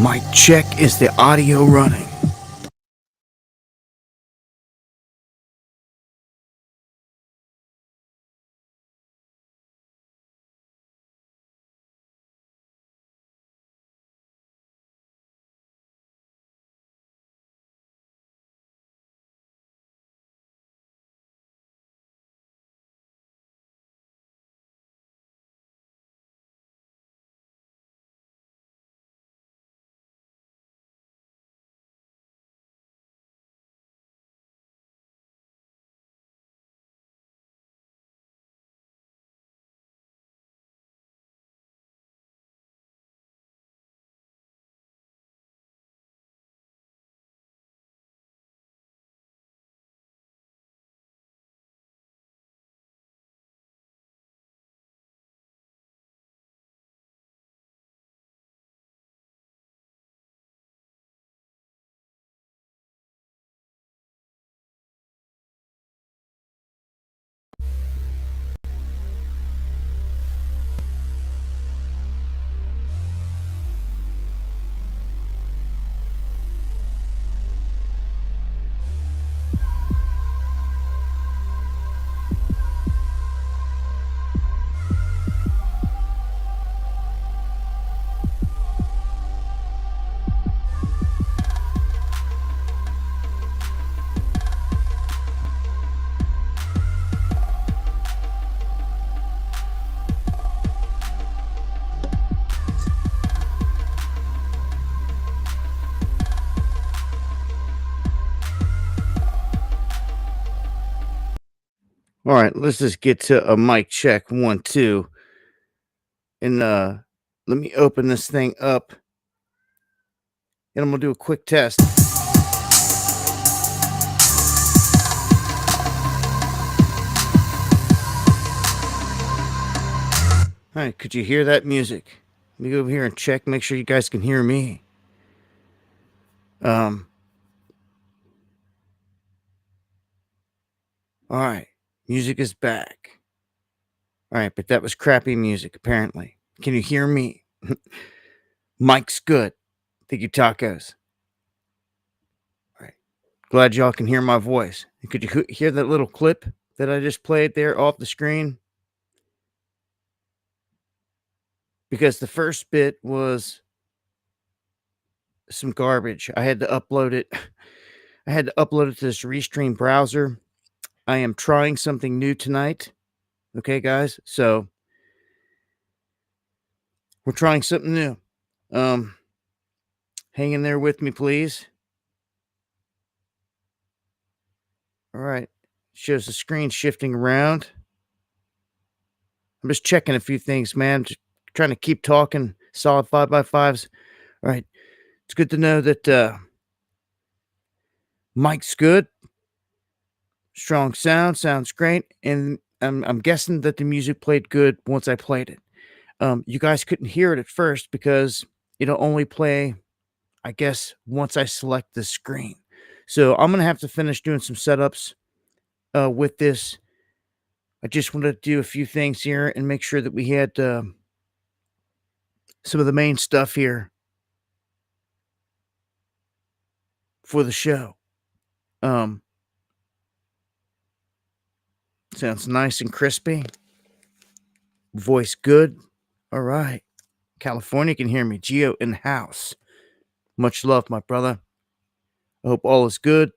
Mic check, is the audio running? All right, let's just get to a mic check 1 2, and let me open this thing up, and I'm gonna do a quick test. All right, could you hear that music? Let me go over here and check, make sure you guys can hear me. All right, music is back. All right, but that was crappy music, apparently. Can you hear me? Mike's good. Thank you, tacos. All right, glad y'all can hear my voice. Could you hear that little clip that I just played there off the screen? Because the first bit was some garbage. I had to upload it. I had to upload it to this Restream browser. I am trying something new tonight. Okay, guys? So we're trying something new. Hang in there with me, please. All right. Shows the screen shifting around. I'm just checking a few things, man. Just trying to keep talking. Solid 5x5s. All right. It's good to know that mic's good. Strong sound. Sounds great. And I'm guessing that the music played good once I played it. You guys couldn't hear it at first because it'll only play, I guess, once I select the screen. So I'm going to have to finish doing some setups with this. I just wanted to do a few things here and make sure that we had some of the main stuff here for the show. Sounds nice and crispy. Voice good. All right. California can hear me. Geo in the house. Much love, my brother. I hope all is good.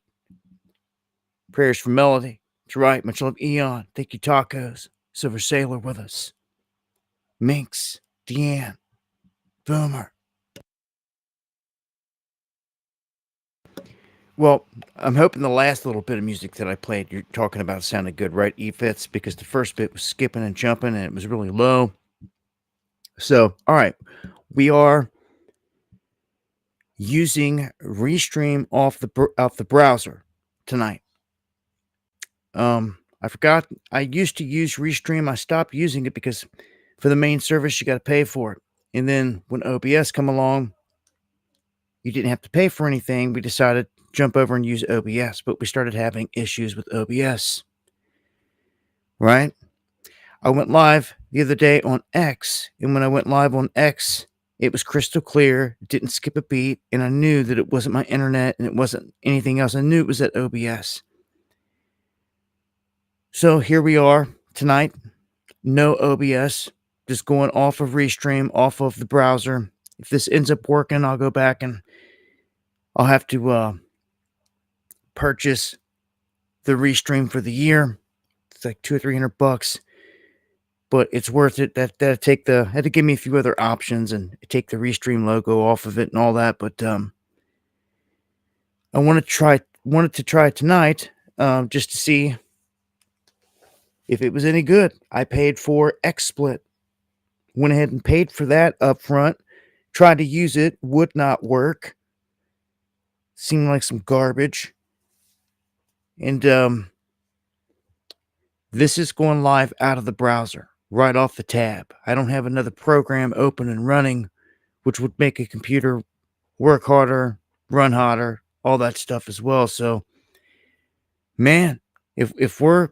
Prayers for Melody. That's right. Much love, Eon. Thank you, tacos. Silver Sailor with us. Minx. Deanne. Boomer. Well, I'm hoping the last little bit of music that I played you're talking about sounded good, right, E-Fits? Because the first bit was skipping and jumping and it was really low. So, all right. We are using Restream off the browser tonight. I forgot I used to use Restream. I stopped using it because for the main service you got to pay for it. And then when OBS come along, you didn't have to pay for anything. We decided to jump over and use OBS, but we started having issues with OBS. Right? I went live the other day on X, and when I went live on X, It was crystal clear, didn't skip a beat, and I knew that it wasn't my internet and it wasn't anything else. I knew it was that OBS. So here we are tonight. No OBS, just going off of Restream, off of the browser. If this ends up working, I'll go back and I'll have to purchase the Restream for the year. It's like $200 or $300, but it's worth it. That had to give me a few other options and take the Restream logo off of it and all that. But I wanted to try it tonight, just to see if it was any good. I paid for XSplit. Went ahead and paid for that up front. Tried to use it, would not work. Seemed like some garbage. And this is going live out of the browser, right off the tab. I don't have another program open and running, which would make a computer work harder, run hotter, all that stuff as well. So, man, if we're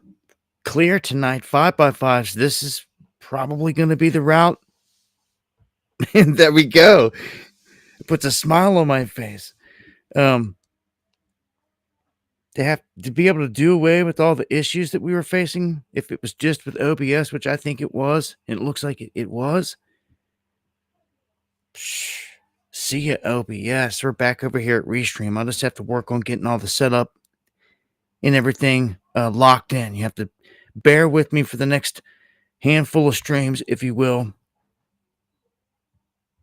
clear tonight, 5x5s, this is probably going to be the route. And there we go. It puts a smile on my face. To have to be able to do away with all the issues that we were facing, if it was just with OBS, which I think it was, and it looks like it was. See ya, OBS. We're back over here at Restream. I'll just have to work on getting all the setup and everything locked in. You have to bear with me for the next handful of streams, if you will.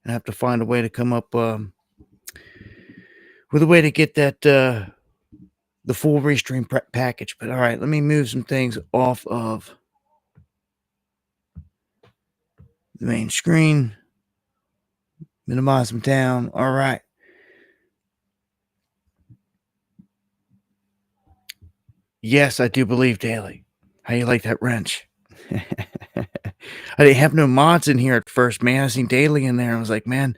I have to find a way to come up with a way to get that the full Restream package. But all right, let me move some things off of the main screen. Minimize them down. All right. Yes, I do believe daily. How you like that wrench? I didn't have no mods in here at first, man. I seen Daily in there. I was like, man,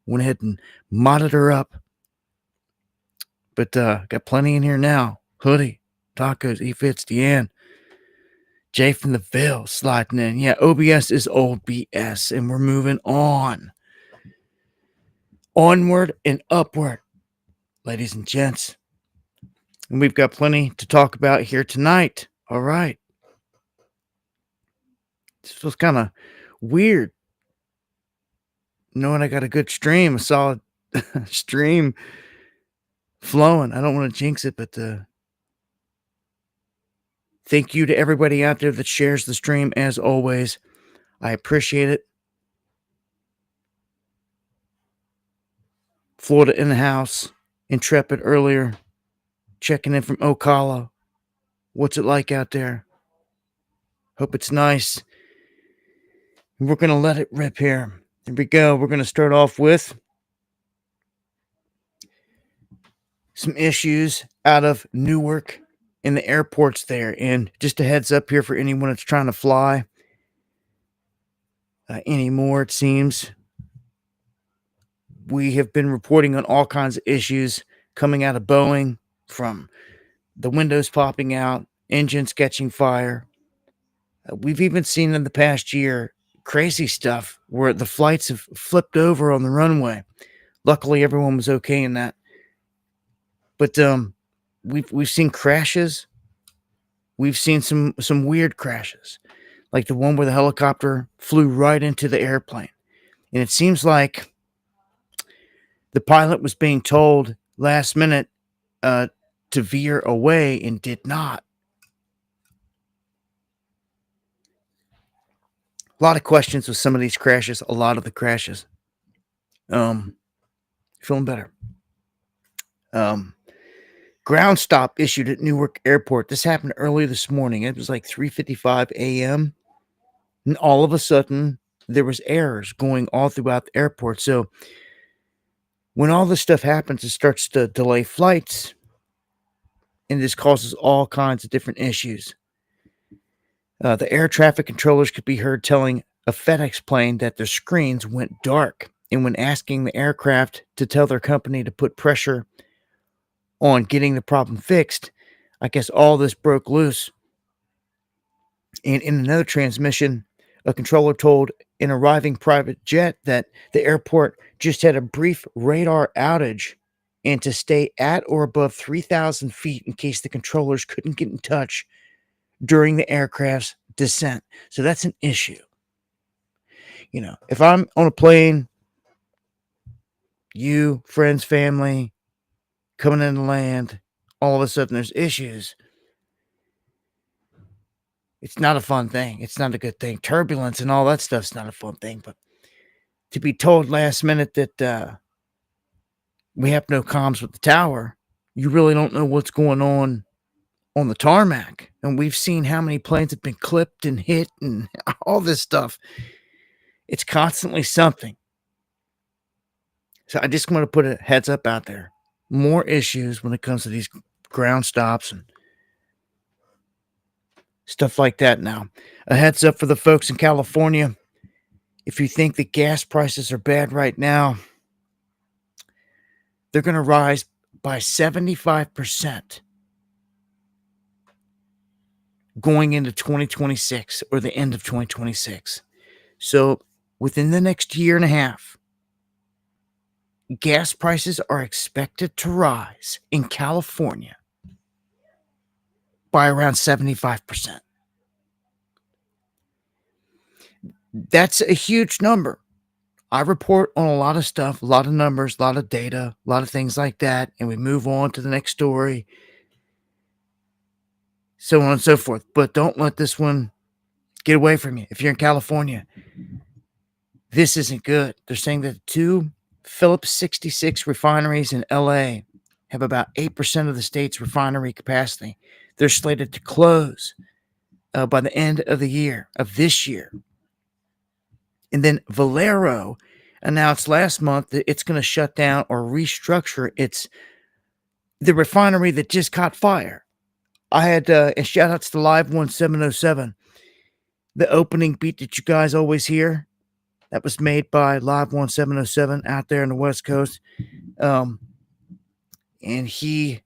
went ahead and modded her up. But got plenty in here now. Hoodie, Tacos, E-Fits, Deanne, Jay from the Ville sliding in. Yeah, OBS is old BS, and we're moving on. Onward and upward, ladies and gents. And we've got plenty to talk about here tonight. All right. This feels kind of weird, knowing I got a good stream, a solid stream flowing. I don't want to jinx it, but thank you to everybody out there that shares the stream, as always. I appreciate it. Florida in the house. Intrepid earlier. Checking in from Ocala. What's it like out there? Hope it's nice. We're going to let it rip here. Here we go. We're going to start off with some issues out of Newark in the airports there. And just a heads up here for anyone that's trying to fly anymore, it seems. We have been reporting on all kinds of issues coming out of Boeing, from the windows popping out, engines catching fire. We've even seen in the past year crazy stuff where the flights have flipped over on the runway. Luckily, everyone was okay in that. But we've seen crashes. We've seen some weird crashes, like the one where the helicopter flew right into the airplane. And it seems like the pilot was being told last minute to veer away and did not. A lot of questions with some of these crashes, a lot of the crashes. Feeling better. Ground stop issued at Newark Airport. This happened early this morning. It was like 3:55 a.m. And all of a sudden, there was errors going all throughout the airport. So when all this stuff happens, it starts to delay flights. And this causes all kinds of different issues. The air traffic controllers could be heard telling a FedEx plane that their screens went dark. And when asking the aircraft to tell their company to put pressure on getting the problem fixed, I guess all this broke loose. And in another transmission, A controller told an arriving private jet that the airport just had a brief radar outage and to stay at or above 3,000 feet in case the controllers couldn't get in touch during the aircraft's descent. So that's an issue. If I'm on a plane, you, friends, family, coming in to land, all of a sudden there's issues. It's not a fun thing. It's not a good thing. Turbulence and all that stuff's not a fun thing. But to be told last minute that we have no comms with the tower, you really don't know what's going on the tarmac. And we've seen how many planes have been clipped and hit and all this stuff. It's constantly something. So I just want to put a heads up out there. More issues when it comes to these ground stops and stuff like that now. A heads up for the folks in California. If you think that gas prices are bad right now, they're going to rise by 75% going into 2026 or the end of 2026. So within the next year and a half, gas prices are expected to rise in California by around 75%. That's a huge number. I report on a lot of stuff, a lot of numbers, a lot of data, a lot of things like that, and we move on to the next story, so on and so forth. But don't let this one get away from you. If you're in California, this isn't good. They're saying that two Phillips 66 refineries in LA have about 8% of the state's refinery capacity. They're slated to close by the end of the year, of this year. And then Valero announced last month that it's going to shut down or restructure the refinery that just caught fire. I had, and shout outs to Live 1707, the opening beat that you guys always hear. That was made by Live 1707 out there on the West Coast. And he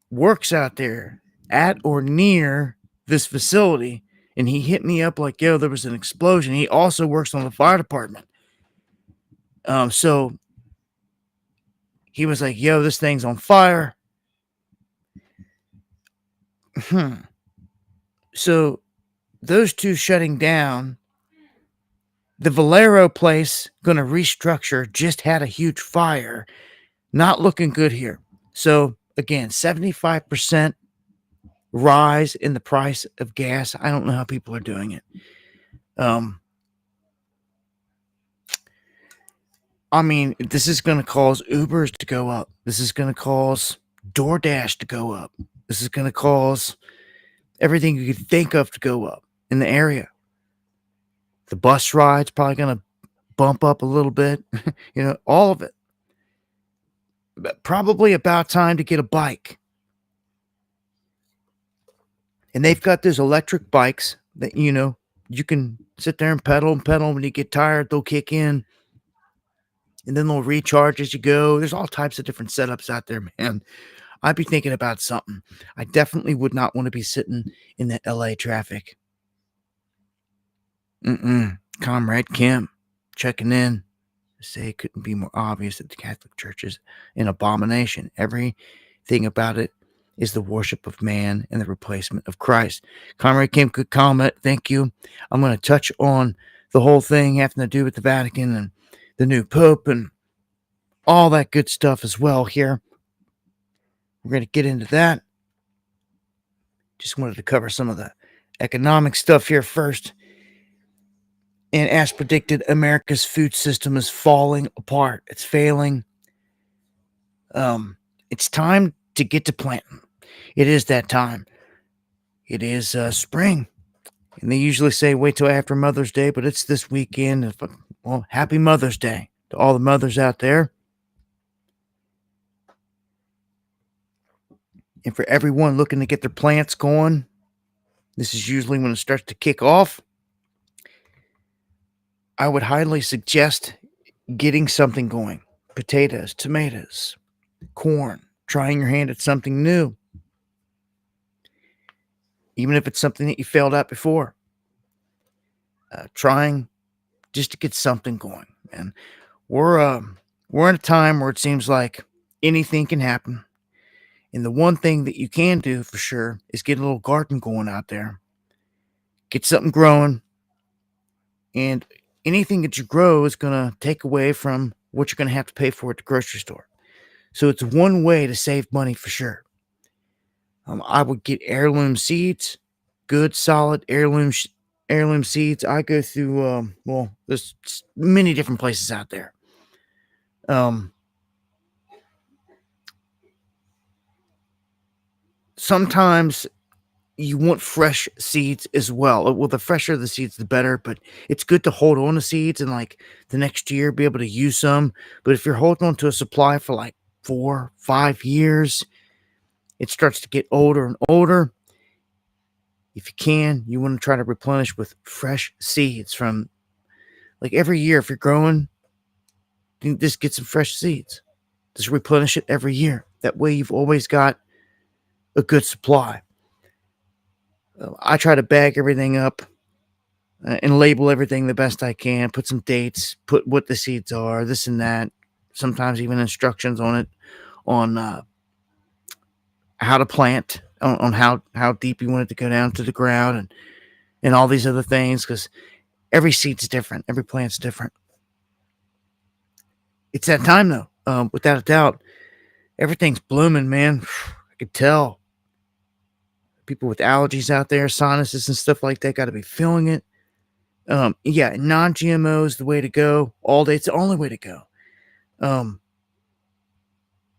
works out there at or near this facility. And he hit me up like, yo, there was an explosion. He also works on the fire department. So he was like, yo, this thing's on fire. So those two shutting down, the Valero place going to restructure, just had a huge fire. Not looking good here. So again, 75% rise in the price of gas. I don't know how people are doing it. I mean, this is going to cause Ubers to go up. This is going to cause DoorDash to go up. This is going to cause everything you could think of to go up in the area. The bus ride's probably going to bump up a little bit. All of it. But probably about time to get a bike. And they've got those electric bikes that, you can sit there and pedal. When you get tired, they'll kick in. And then they'll recharge as you go. There's all types of different setups out there, man. I'd be thinking about something. I definitely would not want to be sitting in the LA traffic. Comrade Kim checking in to say it couldn't be more obvious that the Catholic Church is an abomination. Everything about it is the worship of man and the replacement of Christ. Comrade Kim, good comment. Thank you. I'm going to touch on the whole thing having to do with the Vatican and the new Pope and all that good stuff as well here. We're going to get into that. Just wanted to cover some of the economic stuff here first. And as predicted, America's food system is falling apart. It's failing. It's time to get to planting. It is that time. It is spring. And they usually say wait till after Mother's Day, but it's this weekend. Well, happy Mother's Day to all the mothers out there. And for everyone looking to get their plants going, this is usually when it starts to kick off. I would highly suggest getting something going. Potatoes, tomatoes, corn, trying your hand at something new. Even if it's something that you failed at before. trying just to get something going. And we're we're in a time where it seems like anything can happen. And the one thing that you can do for sure is get a little garden going out there, get something growing, and anything that you grow is going to take away from what you're going to have to pay for at the grocery store. So it's one way to save money for sure. I would get heirloom seeds, good solid heirloom seeds. I go through well, there's many different places out there. Um, Sometimes you want fresh seeds as well. Well, the fresher the seeds, the better. But it's good to hold on to seeds and like the next year be able to use some. But if you're holding on to a supply for like 4, 5 years, it starts to get older and older. If you can, you want to try to replenish with fresh seeds from like every year. If you're growing, just get some fresh seeds. Just replenish it every year. That way, you've always got a good supply. I try to bag everything up and label everything the best I can. Put some dates, put what the seeds are, this and that. Sometimes even instructions on it, on how to plant, on how deep you want it to go down to the ground, and all these other things. Because every seed's different, every plant's different. It's that time though. Without a doubt, everything's blooming, man. I could tell. People with allergies out there, sinuses and stuff like that, got to be feeling it. Yeah, non-GMO is the way to go. All day, it's the only way to go.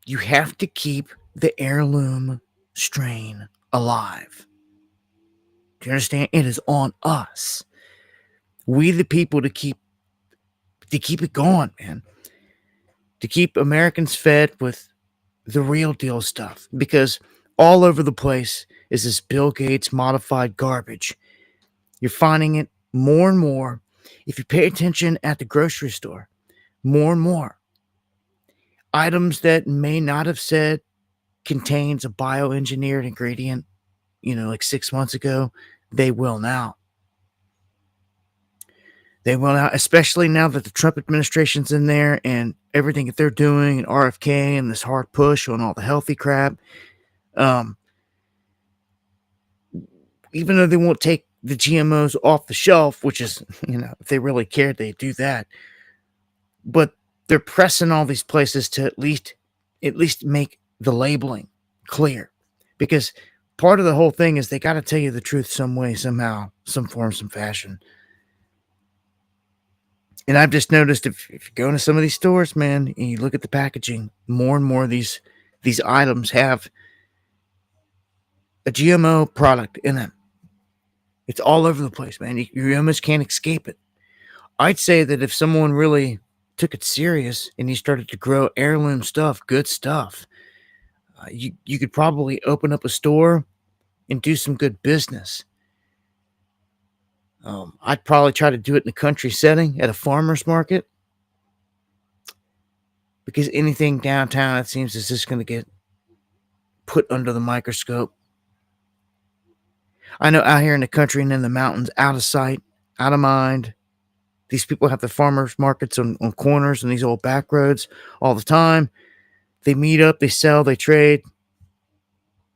You have to keep the heirloom strain alive. Do you understand? It is on us. We the people to keep it going, man. To keep Americans fed with the real deal stuff. Because all over the place is this Bill Gates modified garbage. You're finding it more and more. If you pay attention at the grocery store, more and more items that may not have said contains a bioengineered ingredient, like 6 months ago, they will now. They will now, especially now that the Trump administration's in there and everything that they're doing, and RFK and this hard push on all the healthy crap. Even though they won't take the GMOs off the shelf, which is, if they really cared, they'd do that. But they're pressing all these places to at least make the labeling clear. Because part of the whole thing is they got to tell you the truth some way, somehow, some form, some fashion. And I've just noticed if you go into some of these stores, man, and you look at the packaging, more and more of these items have a GMO product in them. It's all over the place, man. You almost can't escape it. I'd say that if someone really took it serious and you started to grow heirloom stuff, good stuff, you could probably open up a store and do some good business. I'd probably try to do it in a country setting at a farmer's market, because anything downtown, it seems, is just going to get put under the microscope. I know out here in the country and in the mountains, out of sight, out of mind, these people have the farmers markets on corners and these old back roads all the time. They meet up, they sell, they trade.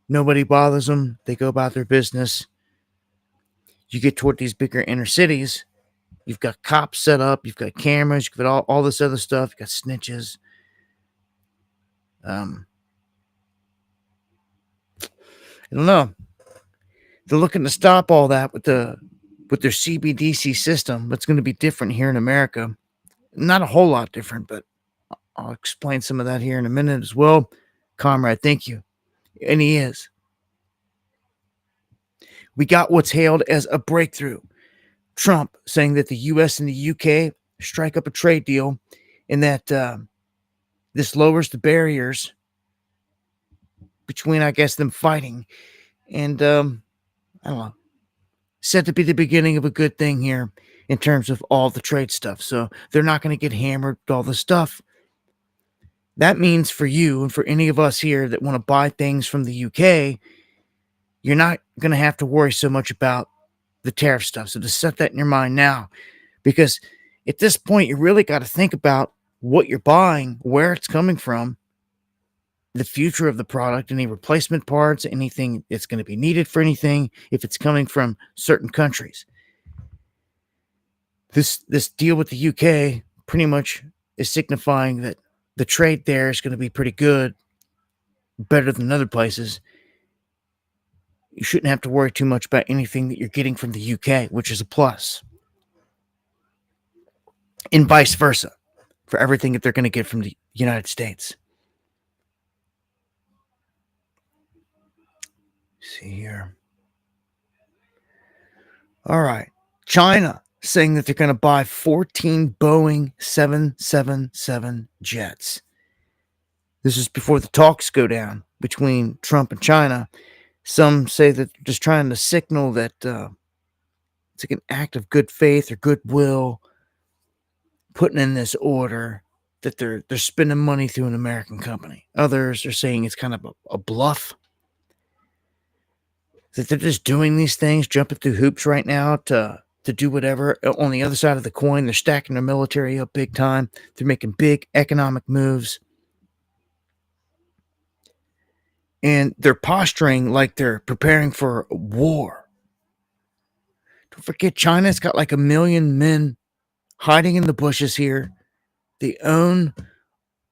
Nobody bothers them. They go about their business. You get toward these bigger inner cities, you've got cops set up, you've got cameras, you've got all this other stuff, you've got snitches. I don't know. They're looking to stop all that with their CBDC system. That's going to be different here in America. Not a whole lot different, but I'll explain some of that here in a minute as well. Comrade, thank you. And he is. We got what's hailed as a breakthrough. Trump saying that the US and the UK strike up a trade deal, and that this lowers the barriers between, I guess, them fighting. And I don't know. Said to be the beginning of a good thing here in terms of all the trade stuff. So they're not going to get hammered with all the stuff. That means for you and for any of us here that want to buy things from the UK, you're not going to have to worry so much about the tariff stuff. So just set that in your mind now, because at this point, you really got to think about what you're buying, where it's coming from, the future of the product, any replacement parts, anything that's going to be needed for anything, if it's coming from certain countries. This deal with the UK pretty much is signifying that the trade there is going to be pretty good, better than other places. You shouldn't have to worry too much about anything that you're getting from the UK, which is a plus. And vice versa for everything that they're going to get from the United States. Let's see here. All right. China saying that they're going to buy 14 Boeing 777 jets. This is before the talks go down between Trump and China. Some say that they're just trying to signal that it's like an act of good faith or goodwill, putting in this order that they're spending money through an American company. Others are saying it's kind of a bluff, that they're just doing these things, jumping through hoops right now to do whatever. On the other side of the coin, they're stacking their military up big time. They're making big economic moves. And they're posturing like they're preparing for war. Don't forget, China's got like 1 million men hiding in the bushes here. They own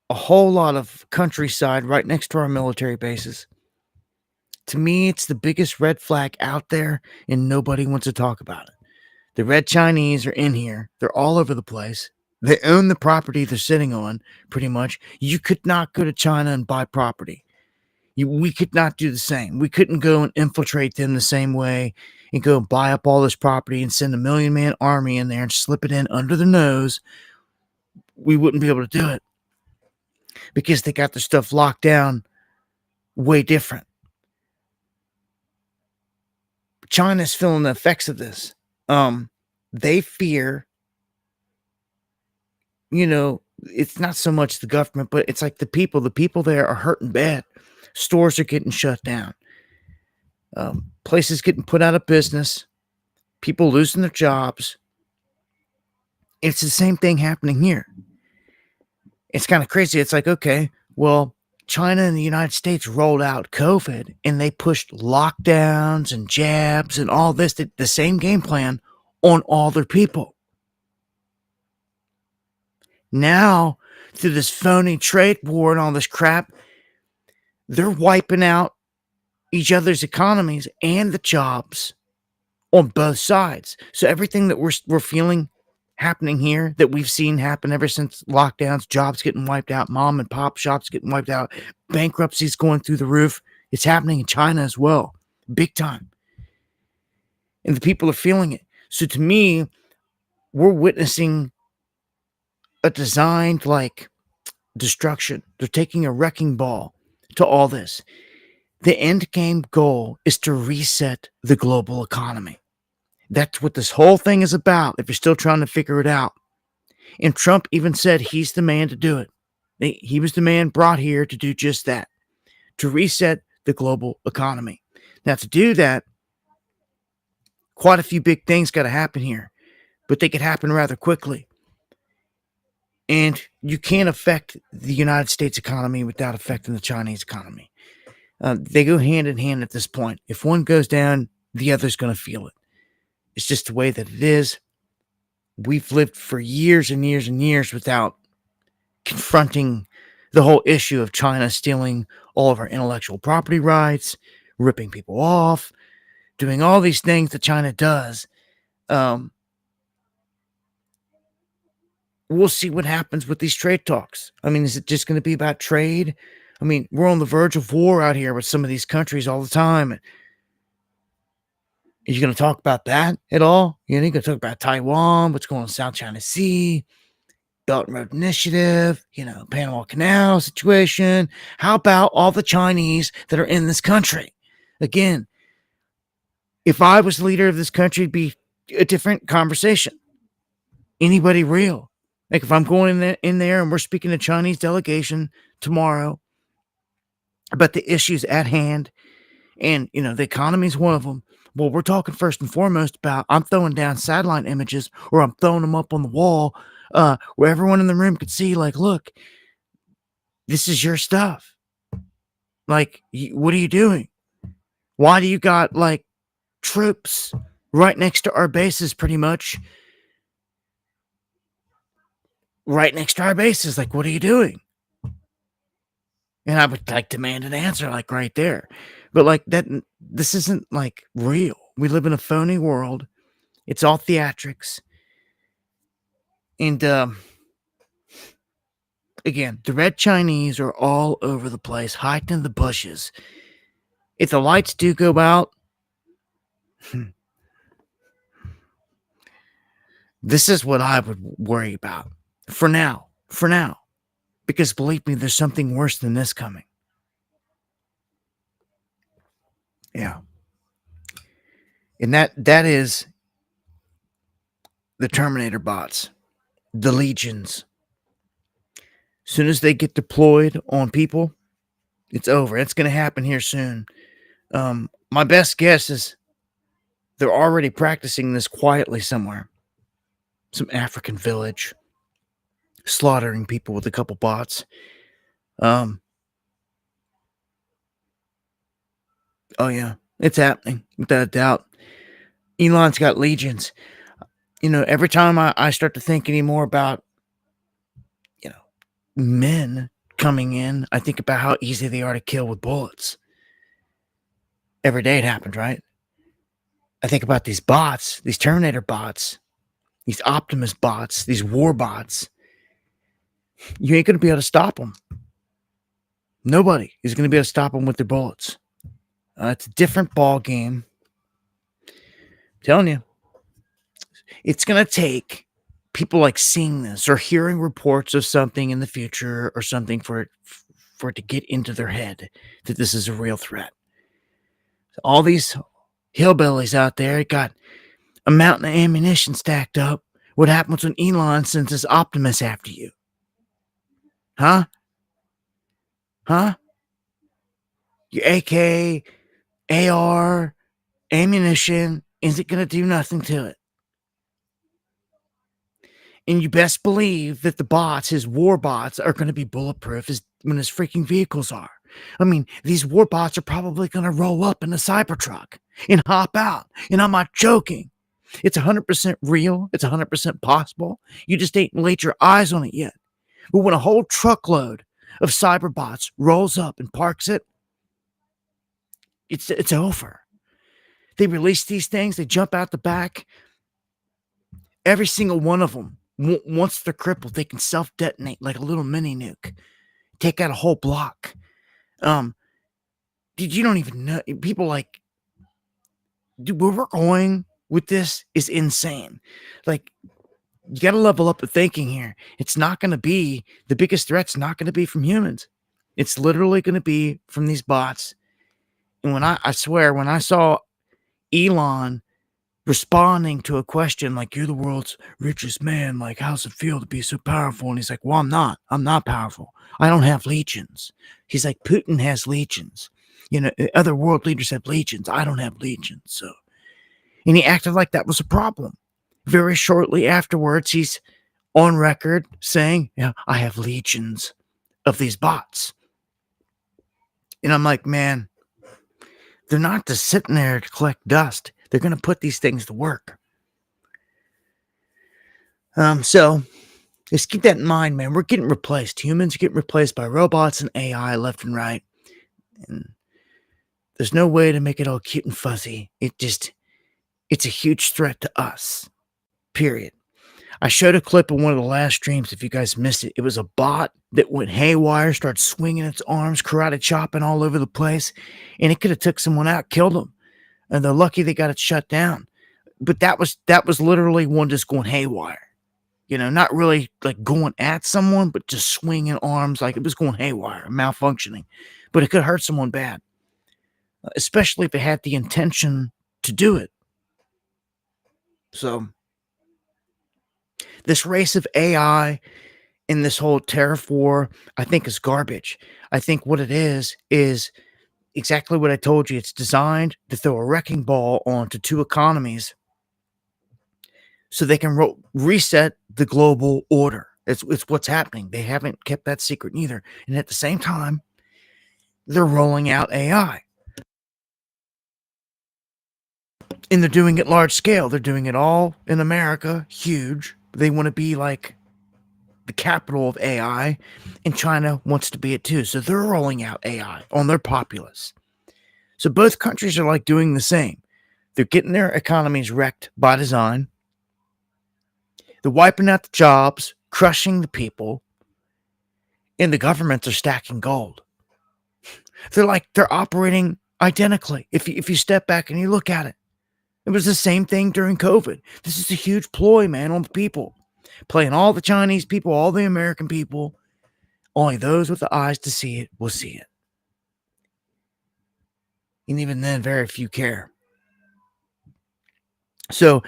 a whole lot of countryside right next to our military bases. To me, it's the biggest red flag out there, and nobody wants to talk about it. The red Chinese are in here. They're all over the place. They own the property they're sitting on, pretty much. You could not go to China and buy property. We could not do the same. We couldn't go and infiltrate them the same way and go and buy up all this property and send a 1 million man army in there and slip it in under the nose. We wouldn't be able to do it because they got their stuff locked down way different. China's feeling the effects of this. They fear, it's not so much the government, but it's like the people. The people there are hurting bad. Stores are getting shut down. Places getting put out of business. People losing their jobs. It's the same thing happening here. It's kind of crazy. It's like, okay, well, China and the United States rolled out COVID and they pushed lockdowns and jabs and all this, the same game plan on all their people. Now, through this phony trade war and all this crap, they're wiping out each other's economies and the jobs on both sides. So everything that we're feeling happening here, that we've seen happen ever since lockdowns, jobs getting wiped out, mom and pop shops getting wiped out, bankruptcies going through the roof, it's happening in China as well, big time. And the people are feeling it. So to me, we're witnessing a designed like destruction. They're taking a wrecking ball to all this. The end game goal is to reset the global economy. That's what this whole thing is about, if you're still trying to figure it out. And Trump even said he's the man to do it. He was the man brought here to do just that, to reset the global economy. Now, to do that, quite a few big things got to happen here, but they could happen rather quickly. And you can't affect the United States economy without affecting the Chinese economy. They go hand in hand at this point. If one goes down, the other's going to feel it. It's just the way that it is. We've lived for years and years and years without confronting the whole issue of China stealing all of our intellectual property rights, ripping people off, doing all these things that China does. We'll see what happens with these trade talks. I mean, is it just going to be about trade? I mean, we're on the verge of war out here with some of these countries all the time. Are you going to talk about that at all? You're going to talk about Taiwan, what's going on in South China Sea, Belt and Road Initiative, Panama Canal situation. How about all the Chinese that are in this country? Again, if I was the leader of this country, it'd be a different conversation. Anybody real? Like if I'm going in there and we're speaking to Chinese delegation tomorrow about the issues at hand, and the economy is one of them. Well, we're talking first and foremost about I'm throwing down satellite images or I'm throwing them up on the wall where everyone in the room could see, like, look, this is your stuff. Like, what are you doing? Why do you got, like, troops right next to our bases, pretty much? Right next to our bases. Like, what are you doing? And I would, like, demand an answer, like, right there. But, like, this isn't, like, real. We live in a phony world. It's all theatrics. And, again, the red Chinese are all over the place, hiding in the bushes. If the lights do go out, this is what I would worry about. For now. For now. Because believe me, there's something worse than this coming. Yeah. And that is the Terminator bots. The legions. As soon as they get deployed on people, it's over. It's going to happen here soon. My best guess is they're already practicing this quietly somewhere. Some African village. Slaughtering people with a couple bots. Oh yeah, it's happening, without a doubt. Elon's got legions. You know, every time I start to think anymore about, you know, men coming in, I think about how easy they are to kill with bullets. Every day it happens, right? I think about these bots, these Terminator bots, these Optimus bots, these war bots. You ain't going to be able to stop them. Nobody is going to be able to stop them with their bullets. It's a different ball game. I'm telling you. It's going to take people like seeing this or hearing reports of something in the future or something for it to get into their head that this is a real threat. All these hillbillies out there got a mountain of ammunition stacked up. What happens when Elon sends his Optimus after you? Huh? Your AK, AR, ammunition, is it going to do nothing to it? And you best believe that the bots, his war bots, are going to be bulletproof when his freaking vehicles are. I mean, these war bots are probably going to roll up in a Cybertruck and hop out. And I'm not joking. It's 100% real. It's 100% possible. You just ain't laid your eyes on it yet. But when a whole truckload of cyberbots rolls up and parks it, it's over. They release these things. They jump out the back. Every single one of them, once they're crippled, they can self-detonate like a little mini nuke. Take out a whole block. Dude, you don't even know. People like, dude, where we're going with this is insane. Like, you got to level up the thinking here. It's not going to be, the biggest threat's not going to be from humans. It's literally going to be from these bots. And when I swear, when I saw Elon responding to a question like, you're the world's richest man, like, how's it feel to be so powerful? And he's like, well, I'm not powerful. I don't have legions. He's like, Putin has legions. You know, other world leaders have legions. I don't have legions. So, and he acted like that was a problem. Very shortly afterwards, he's on record saying, yeah, I have legions of these bots. And I'm like, man, they're not just sitting there to collect dust. They're going to put these things to work. So just keep that in mind, man. We're getting replaced. Humans are getting replaced by robots and AI left and right. And there's no way to make it all cute and fuzzy. It's a huge threat to us. Period. I showed a clip in one of the last streams. If you guys missed it, it was a bot that went haywire, started swinging its arms, karate chopping all over the place, and it could have took someone out, killed them. And they're lucky they got it shut down. But that was literally one just going haywire. You know, not really like going at someone, but just swinging arms like it was going haywire, malfunctioning. But it could hurt someone bad, especially if it had the intention to do it. So this race of AI and this whole tariff war, I think, is garbage. I think what it is exactly what I told you. It's designed to throw a wrecking ball onto two economies so they can reset the global order. It's what's happening. They haven't kept that secret either. And at the same time, they're rolling out AI. And they're doing it large scale. They're doing it all in America, huge. They want to be like the capital of AI, and China wants to be it too. So they're rolling out AI on their populace. So both countries are like doing the same. They're getting their economies wrecked by design. They're wiping out the jobs, crushing the people, and the governments are stacking gold. They're operating identically. If you step back and you look at it, it was the same thing during COVID. This is a huge ploy, man, on the people. Playing all the Chinese people, all the American people. Only those with the eyes to see it will see it. And even then, very few care. So,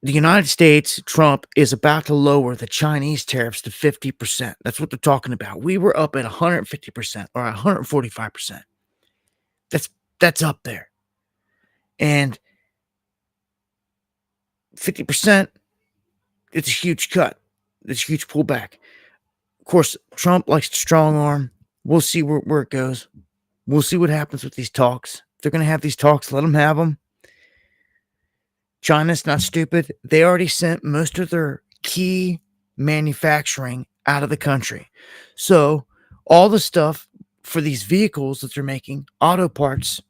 the United States, Trump, is about to lower the Chinese tariffs to 50%. That's what they're talking about. We were up at 150% or 145%. That's up there. And 50%, it's a huge cut. It's a huge pullback. Of course, Trump likes to strong arm. We'll see where it goes. We'll see what happens with these talks. If they're going to have these talks, let them have them. China's not stupid. They already sent most of their key manufacturing out of the country. So all the stuff for these vehicles that they're making, auto parts,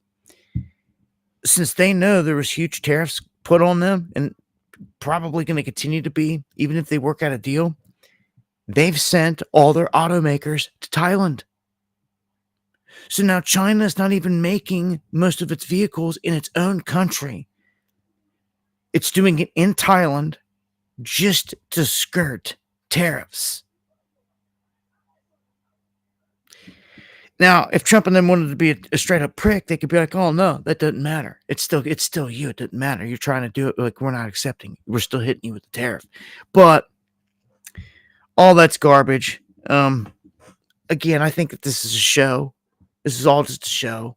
since they know there was huge tariffs put on them and probably going to continue to be, even if they work out a deal, they've sent all their automakers to Thailand. So now China's not even making most of its vehicles in its own country. It's doing it in Thailand just to skirt tariffs. Now, if Trump and them wanted to be a straight up prick, they could be like, "Oh no, that doesn't matter. It's still you. It doesn't matter. You're trying to do it like we're not accepting. We're still hitting you with the tariff." But all that's garbage. Again, I think that this is a show. This is all just a show.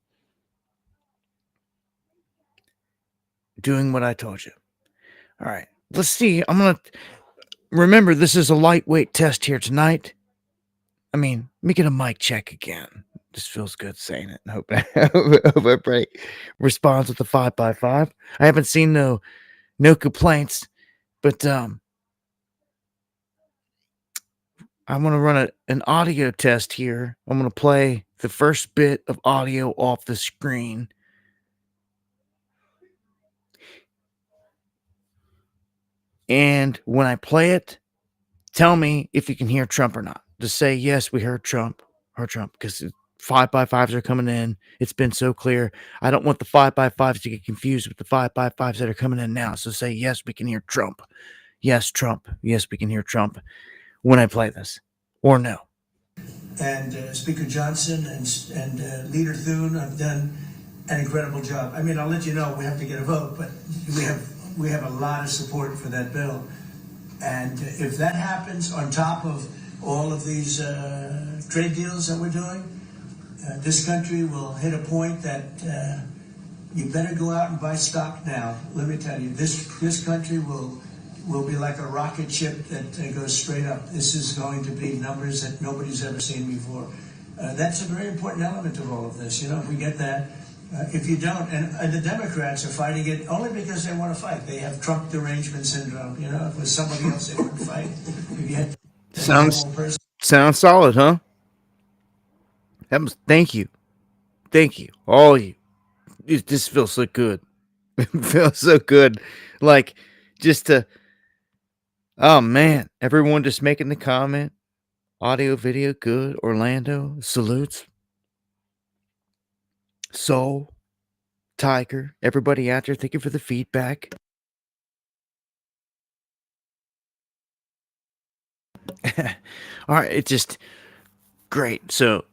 Doing what I told you. All right. Let's see. I'm gonna remember this is a lightweight test here tonight. I mean, let me get a mic check again. This feels good saying it. I hope everybody responds with the 5x5. I haven't seen no complaints, but I'm gonna run an audio test here. I'm gonna play the first bit of audio off the screen. And when I play it, tell me if you can hear Trump or not. Just say, yes, we heard Trump, because 5x5s are coming in. It's been so clear. I don't want the 5x5s to get confused with the 5x5s that are coming in now. So say, yes, we can hear Trump. Yes, Trump. Yes, we can hear Trump when I play this. Or no. And Speaker Johnson and Leader Thune have done an incredible job. I mean, I'll let you know we have to get a vote, but we have a lot of support for that bill. And if that happens on top of all of these trade deals that we're doing, this country will hit a point that you better go out and buy stock now. Let me tell you, this country will be like a rocket ship that goes straight up. This is going to be numbers that nobody's ever seen before. That's a very important element of all of this. You know, if we get that, if you don't, and the Democrats are fighting it only because they want to fight. They have Trump derangement syndrome. You know, if it was somebody else, they wouldn't fight. If you had sounds solid, huh? Thank you, all of you. This feels so good. It feels so good, like just to. Oh man, everyone just making the comment. Audio, video, good. Orlando, salutes. Soul, Tiger, everybody out there, thank you for the feedback. All right, it's just great. So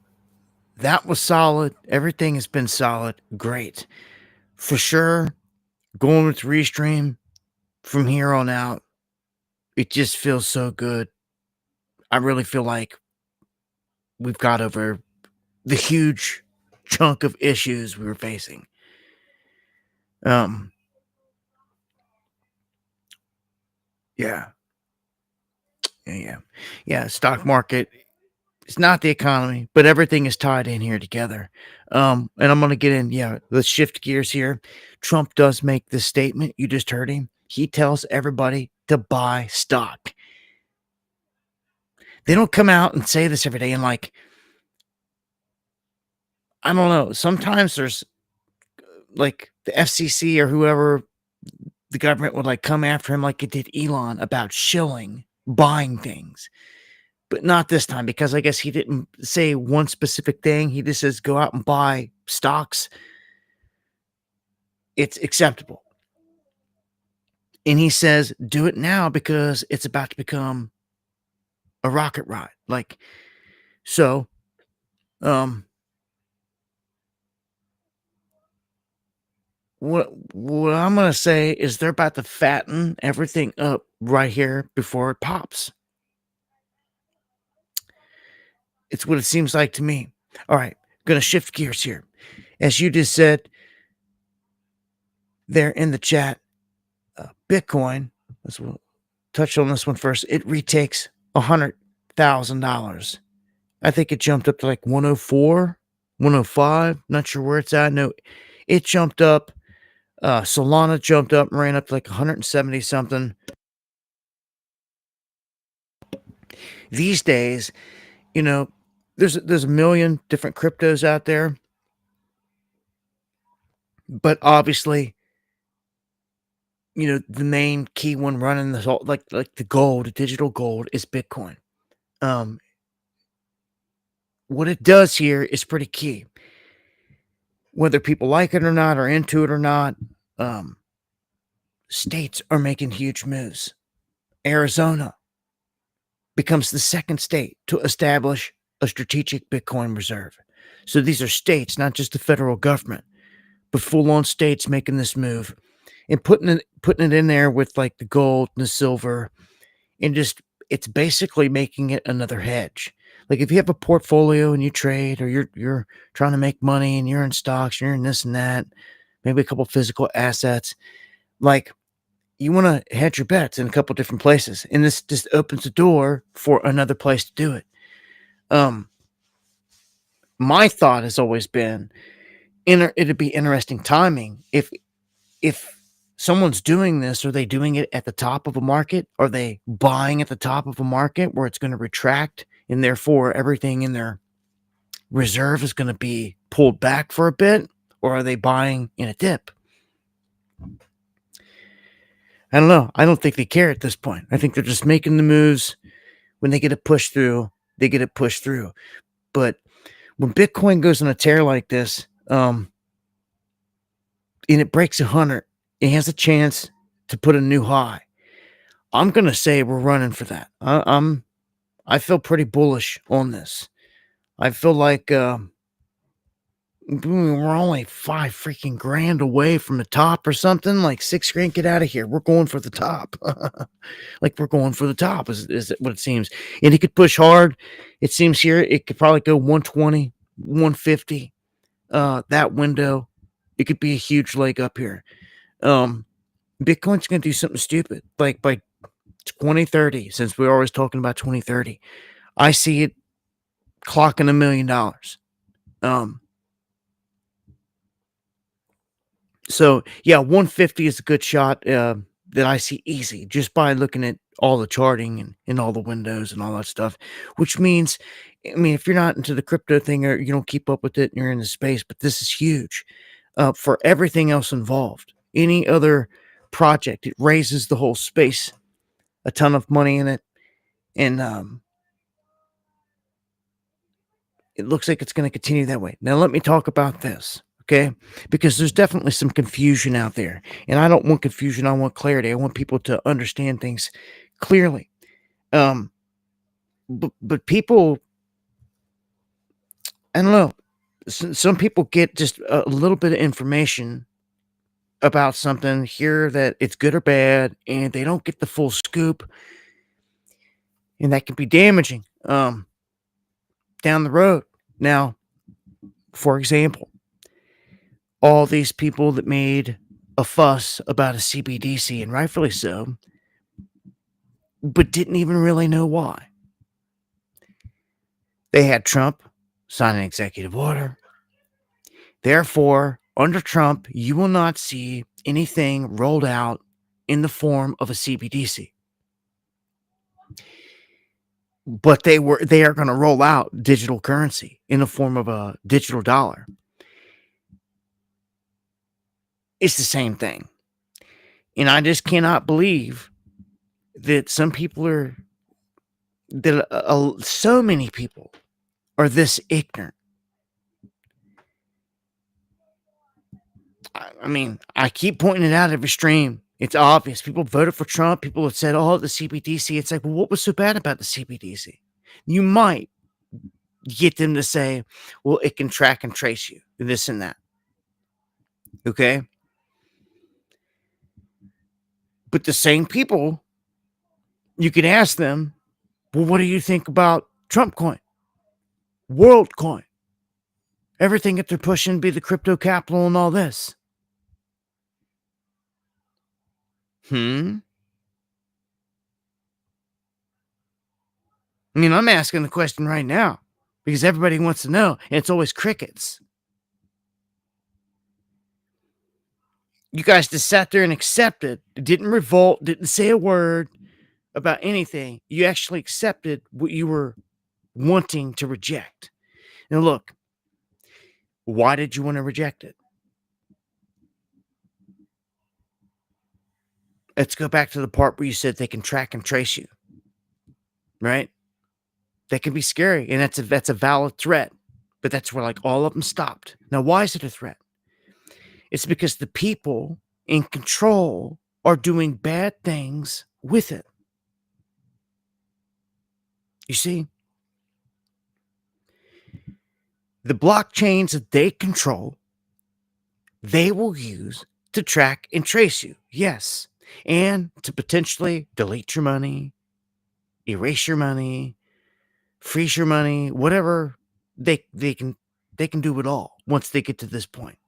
that was solid. Everything has been solid. Great. For sure, going with Restream from here on out, it just feels so good. I really feel like we've got over the huge chunk of issues we were facing. Um, yeah, yeah. Stock market. It's not the economy, but everything is tied in here together. And I'm gonna get in. Yeah, let's shift gears here. Trump does make this statement. You just heard him. He tells everybody to buy stock. They don't come out and say this every day. And like, I don't know. Sometimes there's like the FCC or whoever, the government would like come after him like it did Elon about shilling, buying things. But not this time, because I guess he didn't say one specific thing. He just says go out and buy stocks. It's acceptable. And he says do it now because it's about to become a rocket ride. Like, so what I'm gonna say is they're about to fatten everything up right here before it pops. It's what it seems like to me. All right, gonna shift gears here. As you just said there in the chat, Bitcoin, we'll touch on this one first. It retakes $100,000. I think it jumped up to like 104, 105. Not sure where it's at. No, it jumped up. Solana jumped up and ran up to like 170 something. These days, you know, there's a million different cryptos out there, but obviously, you know, the main key one running this all like the gold, digital gold, is Bitcoin. What it does here is pretty key. Whether people like it or not, or into it or not, states are making huge moves. Arizona becomes the second state to establish a strategic Bitcoin reserve. So these are states, not just the federal government, but full-on states making this move and putting it in there with like the gold and the silver, and just it's basically making it another hedge. Like if you have a portfolio and you trade, or you're trying to make money and you're in stocks, you're in this and that, maybe a couple physical assets, like you want to hedge your bets in a couple different places, and this just opens the door for another place to do it. My thought has always been, it'd be interesting timing if someone's doing this. Are they doing it at the top of a market? Are they buying at the top of a market where it's going to retract, and therefore everything in their reserve is going to be pulled back for a bit? Or are they buying in a dip? I don't know. I don't think they care at this point. I think they're just making the moves. When they get it pushed through, they get it pushed through. But when Bitcoin goes on a tear like this, and it breaks 100, it has a chance to put a new high. I'm gonna say we're running for that. I feel pretty bullish on this. I feel like we're only $5 freaking grand away from the top or something. Like $6 grand. Get out of here. We're going for the top. Like we're going for the top is what it seems. And it could push hard. It seems here it could probably go 120, 150. That window, it could be a huge leg up here. Bitcoin's gonna do something stupid. Like by 2030, since we're always talking about 2030, I see it clocking $1 million. So yeah, 150 is a good shot that I see easy just by looking at all the charting and all the windows and all that stuff. Which means, I mean, if you're not into the crypto thing or you don't keep up with it and you're in the space, but this is huge for everything else involved. Any other project, it raises the whole space, a ton of money in it, and it looks like it's going to continue that way. Now, let me talk about this. Okay, because there's definitely some confusion out there, and I don't want confusion. I want clarity. I want people to understand things clearly. But people, I don't know. Some people get just a little bit of information about something, hear that it's good or bad, and they don't get the full scoop, and that can be damaging down the road. Now, For example, all these people that made a fuss about a CBDC, and rightfully so, but didn't even really know why. They had Trump sign an executive order. Therefore, under Trump, you will not see anything rolled out in the form of a CBDC. But they are going to roll out digital currency in the form of a digital dollar. It's the same thing. And I just cannot believe that so many people are this ignorant. I mean, I keep pointing it out every stream. It's obvious. People voted for Trump. People have said, oh, the CBDC. It's like, well, what was so bad about the CBDC? You might get them to say, well, it can track and trace you, this and that. Okay? But the same people, you can ask them, well, what do you think about Trump coin? World coin? Everything that they're pushing be the crypto capital and all this. I mean, I'm asking the question right now because everybody wants to know, and it's always crickets. You guys just sat there and accepted, didn't revolt, didn't say a word about anything. You actually accepted what you were wanting to reject. Now, look, why did you want to reject it? Let's go back to the part where you said they can track and trace you, right? That can be scary, and that's a valid threat. But that's where like all of them stopped. Now, why is it a threat? It's because the people in control are doing bad things with it. You see, the blockchains that they control, they will use to track and trace you. Yes. And to potentially delete your money, erase your money, freeze your money, whatever they can do it all once they get to this point.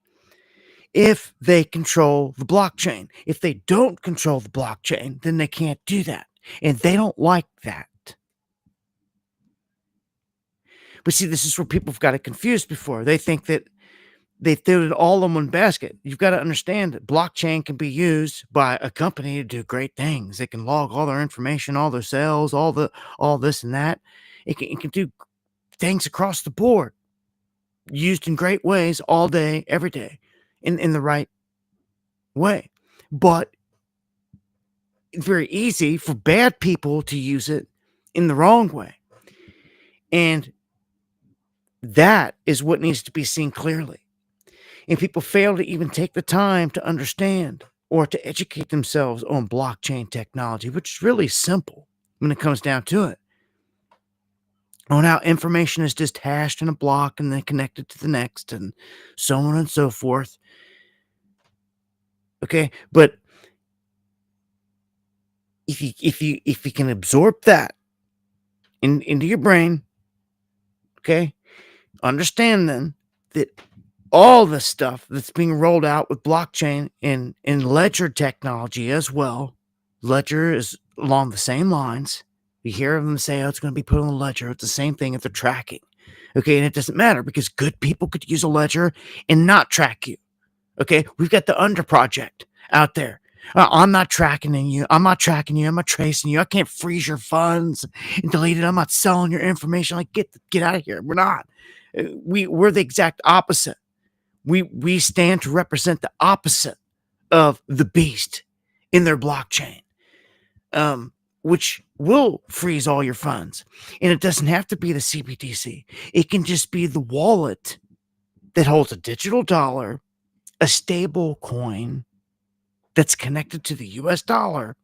If they control the blockchain. If they don't control the blockchain, then they can't do that. And they don't like that. But see, this is where people have got it confused before. They think that they threw it all in one basket. You've got to understand that blockchain can be used by a company to do great things. They can log all their information, all their sales, all this and that. It can do things across the board, used in great ways all day, every day, in the right way. But it's very easy for bad people to use it in the wrong way. And that is what needs to be seen clearly. And people fail to even take the time to understand or to educate themselves on blockchain technology, which is really simple when it comes down to it. On how information is just hashed in a block and then connected to the next and so on and so forth. Okay, but if you can absorb that into your brain, okay, understand then that all the stuff that's being rolled out with blockchain and ledger technology as well. Ledger is along the same lines. You hear them say, oh, it's going to be put on the ledger. It's the same thing if they're tracking. Okay, and it doesn't matter because good people could use a ledger and not track you. Okay, we've got the Under Project out there. I'm not tracking you. I'm not tracking you. I'm not tracing you. I can't freeze your funds and delete it. I'm not selling your information. Like, get out of here. We're not. We're the exact opposite. We stand to represent the opposite of the beast in their blockchain, which will freeze all your funds. And it doesn't have to be the CBDC. It can just be the wallet that holds a digital dollar, a stable coin that's connected to the US dollar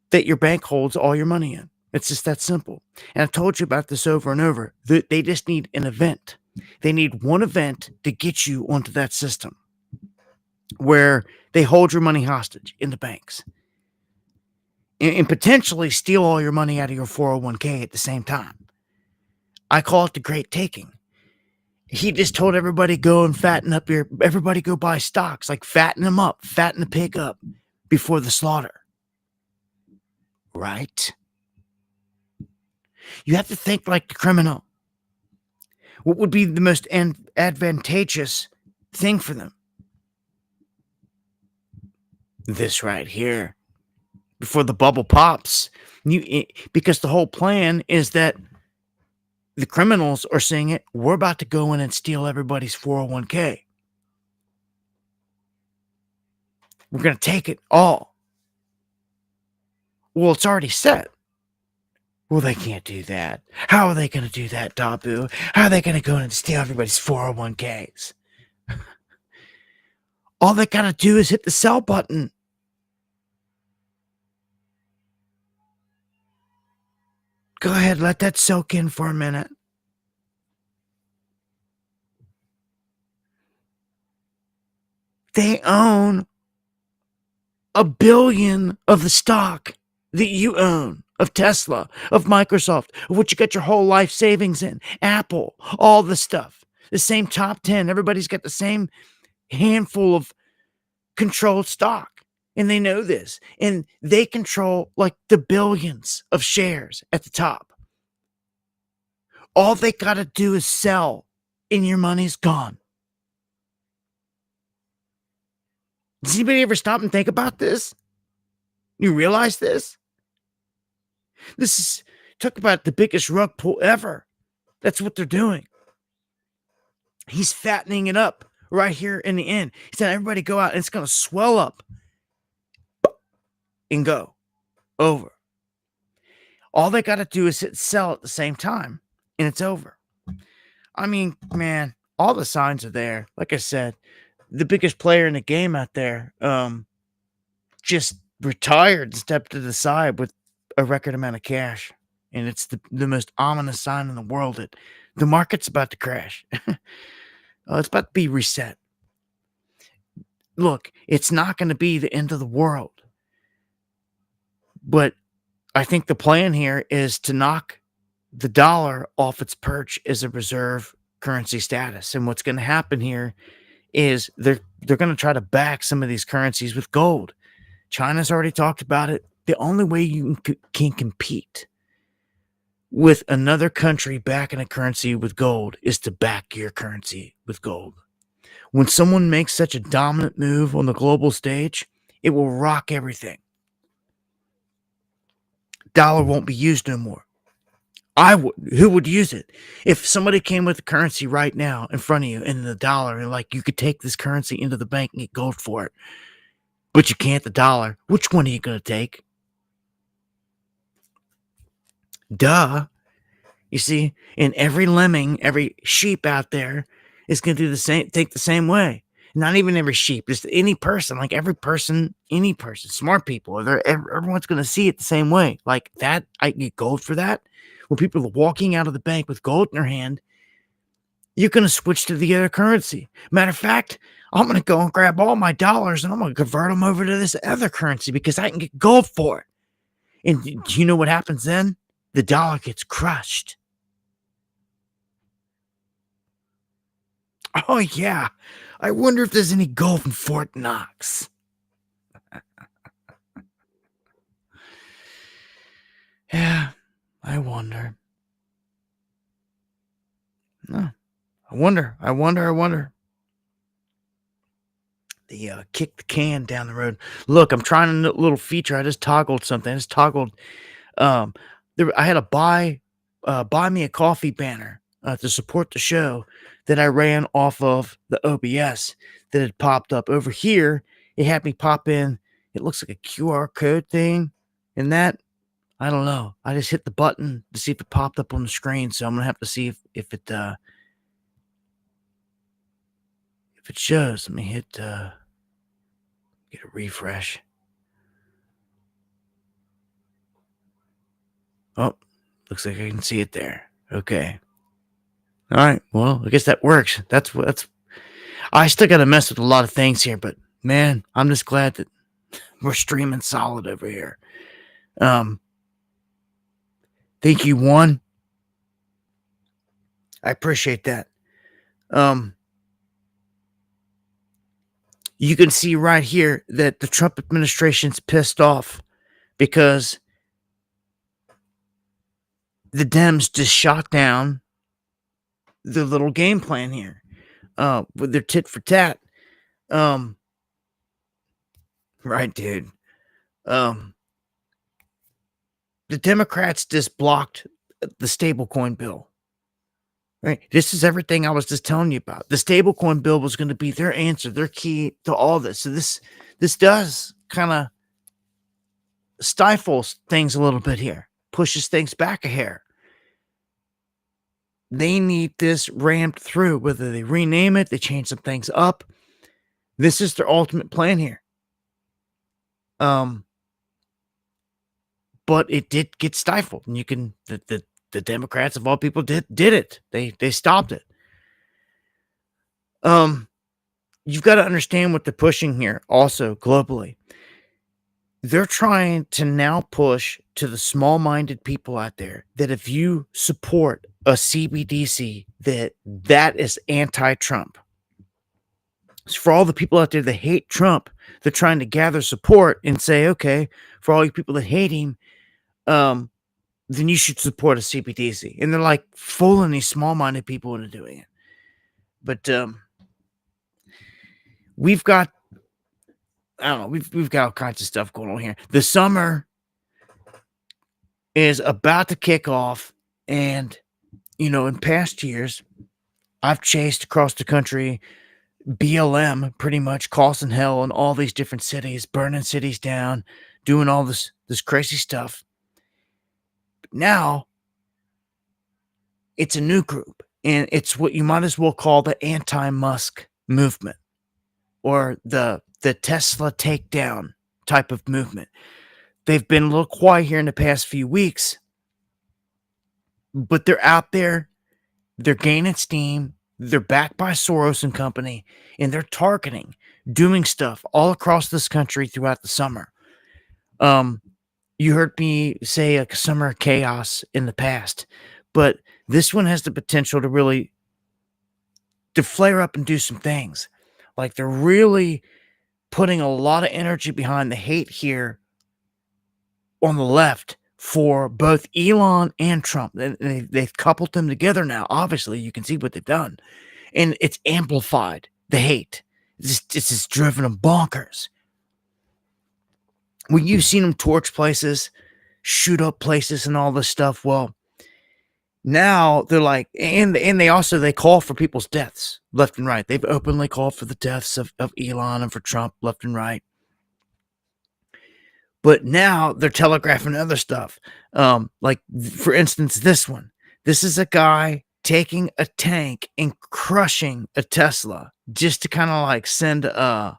that your bank holds all your money in. It's just that simple. And I've told you about this over and over. They just need an event. They need one event to get you onto that system where they hold your money hostage in the banks and potentially steal all your money out of your 401k at the same time. I call it the Great Taking. He just told everybody go and fatten up everybody go buy stocks, like fatten them up, fatten the pig up before the slaughter. Right? You have to think like the criminal. What would be the most advantageous thing for them? This right here. Before the bubble pops. Because the whole plan is that the criminals are saying it, we're about to go in and steal everybody's 401k. We're going to take it all. Well, it's already set. Well, they can't do that. How are they going to do that, Dabu? How are they going to go in and steal everybody's 401ks? All they got to do is hit the sell button. Go ahead, let that soak in for a minute. They own 1 billion of the stock that you own, of Tesla, of Microsoft, of what you got your whole life savings in, Apple, all the stuff. The same top 10. Everybody's got the same handful of controlled stock. And they know this. And they control like the billions of shares at the top. All they got to do is sell, and your money's gone. Does anybody ever stop and think about this? You realize this? This is, talk about the biggest rug pull ever. That's what they're doing. He's fattening it up right here in the end. He said, everybody go out and it's going to swell up and go over. All they got to do is hit sell at the same time and it's over. I mean, man, all the signs are there. Like I said, the biggest player in the game out there just retired and stepped to the side with a record amount of cash. And it's the most ominous sign in the world that the market's about to crash. It's about to be reset. Look, it's not going to be the end of the world. But I think the plan here is to knock the dollar off its perch as a reserve currency status. And what's going to happen here is they're going to try to back some of these currencies with gold. China's already talked about it. The only way you can compete with another country backing a currency with gold is to back your currency with gold. When someone makes such a dominant move on the global stage, it will rock everything. Dollar won't be used no more. Who would use it? If somebody came with a currency right now in front of you and the dollar, and like you could take this currency into the bank and get gold for it, but you can't the dollar, which one are you going to take? Duh. You see, and every lemming, every sheep out there is going to do the same, think the same way. Not even every sheep, just any person, like every person, any person, smart people, everyone's going to see it the same way. Like that, I get gold for that. When people are walking out of the bank with gold in their hand, you're going to switch to the other currency. Matter of fact, I'm going to go and grab all my dollars and I'm going to convert them over to this other currency because I can get gold for it. And do you know what happens then? The dollar gets crushed. Oh, yeah. I wonder if there's any gold in Fort Knox. Yeah, I wonder. No, I wonder. They kick the can down the road. Look, I'm trying a little feature. I just toggled something. I had a buy me a coffee banner to support the show that I ran off of the OBS that had popped up over here. It had me pop in. It looks like a QR code thing. And that, I don't know. I just hit the button to see if it popped up on the screen. So I'm going to have to see if it shows. Let me hit, get a refresh. Oh, looks like I can see it there. Okay. All right. Well, I guess that works. I still got to mess with a lot of things here, but man, I'm just glad that we're streaming solid over here. Thank you, One. I appreciate that. Um, you can see right here that the Trump administration's pissed off because the Dems just shot down the little game plan here with their tit for tat. Right, dude. Um, the Democrats just blocked the stablecoin bill. Right. This is everything I was just telling you about. The stablecoin bill was going to be their answer, their key to all this. So this does kind of stifles things a little bit here, pushes things back a hair. They need this ramped through, whether they rename it, they change some things up. This is their ultimate plan here. But it did get stifled, and you can the Democrats of all people did it. They stopped it. You've got to understand what they're pushing here also globally. They're trying to now push to the small-minded people out there that if you support a CBDC, that is anti-Trump. So for all the people out there that hate Trump, they're trying to gather support and say, okay, for all you people that hate him, then you should support a CBDC. And they're like fooling these small-minded people into doing it. But we've got, I don't know, we've got all kinds of stuff going on here. The summer is about to kick off, and in past years, I've chased across the country BLM, pretty much causing hell in all these different cities, burning cities down, doing all this crazy stuff. But now it's a new group, and it's what you might as well call the anti-Musk movement, or the Tesla takedown type of movement. They've been a little quiet here in the past few weeks, but they're out there. They're gaining steam. They're backed by Soros and company, and they're targeting, doing stuff all across this country throughout the summer. You heard me say a summer of chaos in the past, but this one has the potential to really to flare up and do some things. Like they're really putting a lot of energy behind the hate here on the left for both Elon and Trump. They've coupled them together now. Obviously, you can see what they've done. And it's amplified the hate. It's just driven them bonkers. When you've seen them torch places, shoot up places and all this stuff, well, now they're like, and they call for people's deaths left and right. They've openly called for the deaths of Elon and for Trump left and right. But now they're telegraphing other stuff. Like, for instance, this one. This is a guy taking a tank and crushing a Tesla just to kind of like send a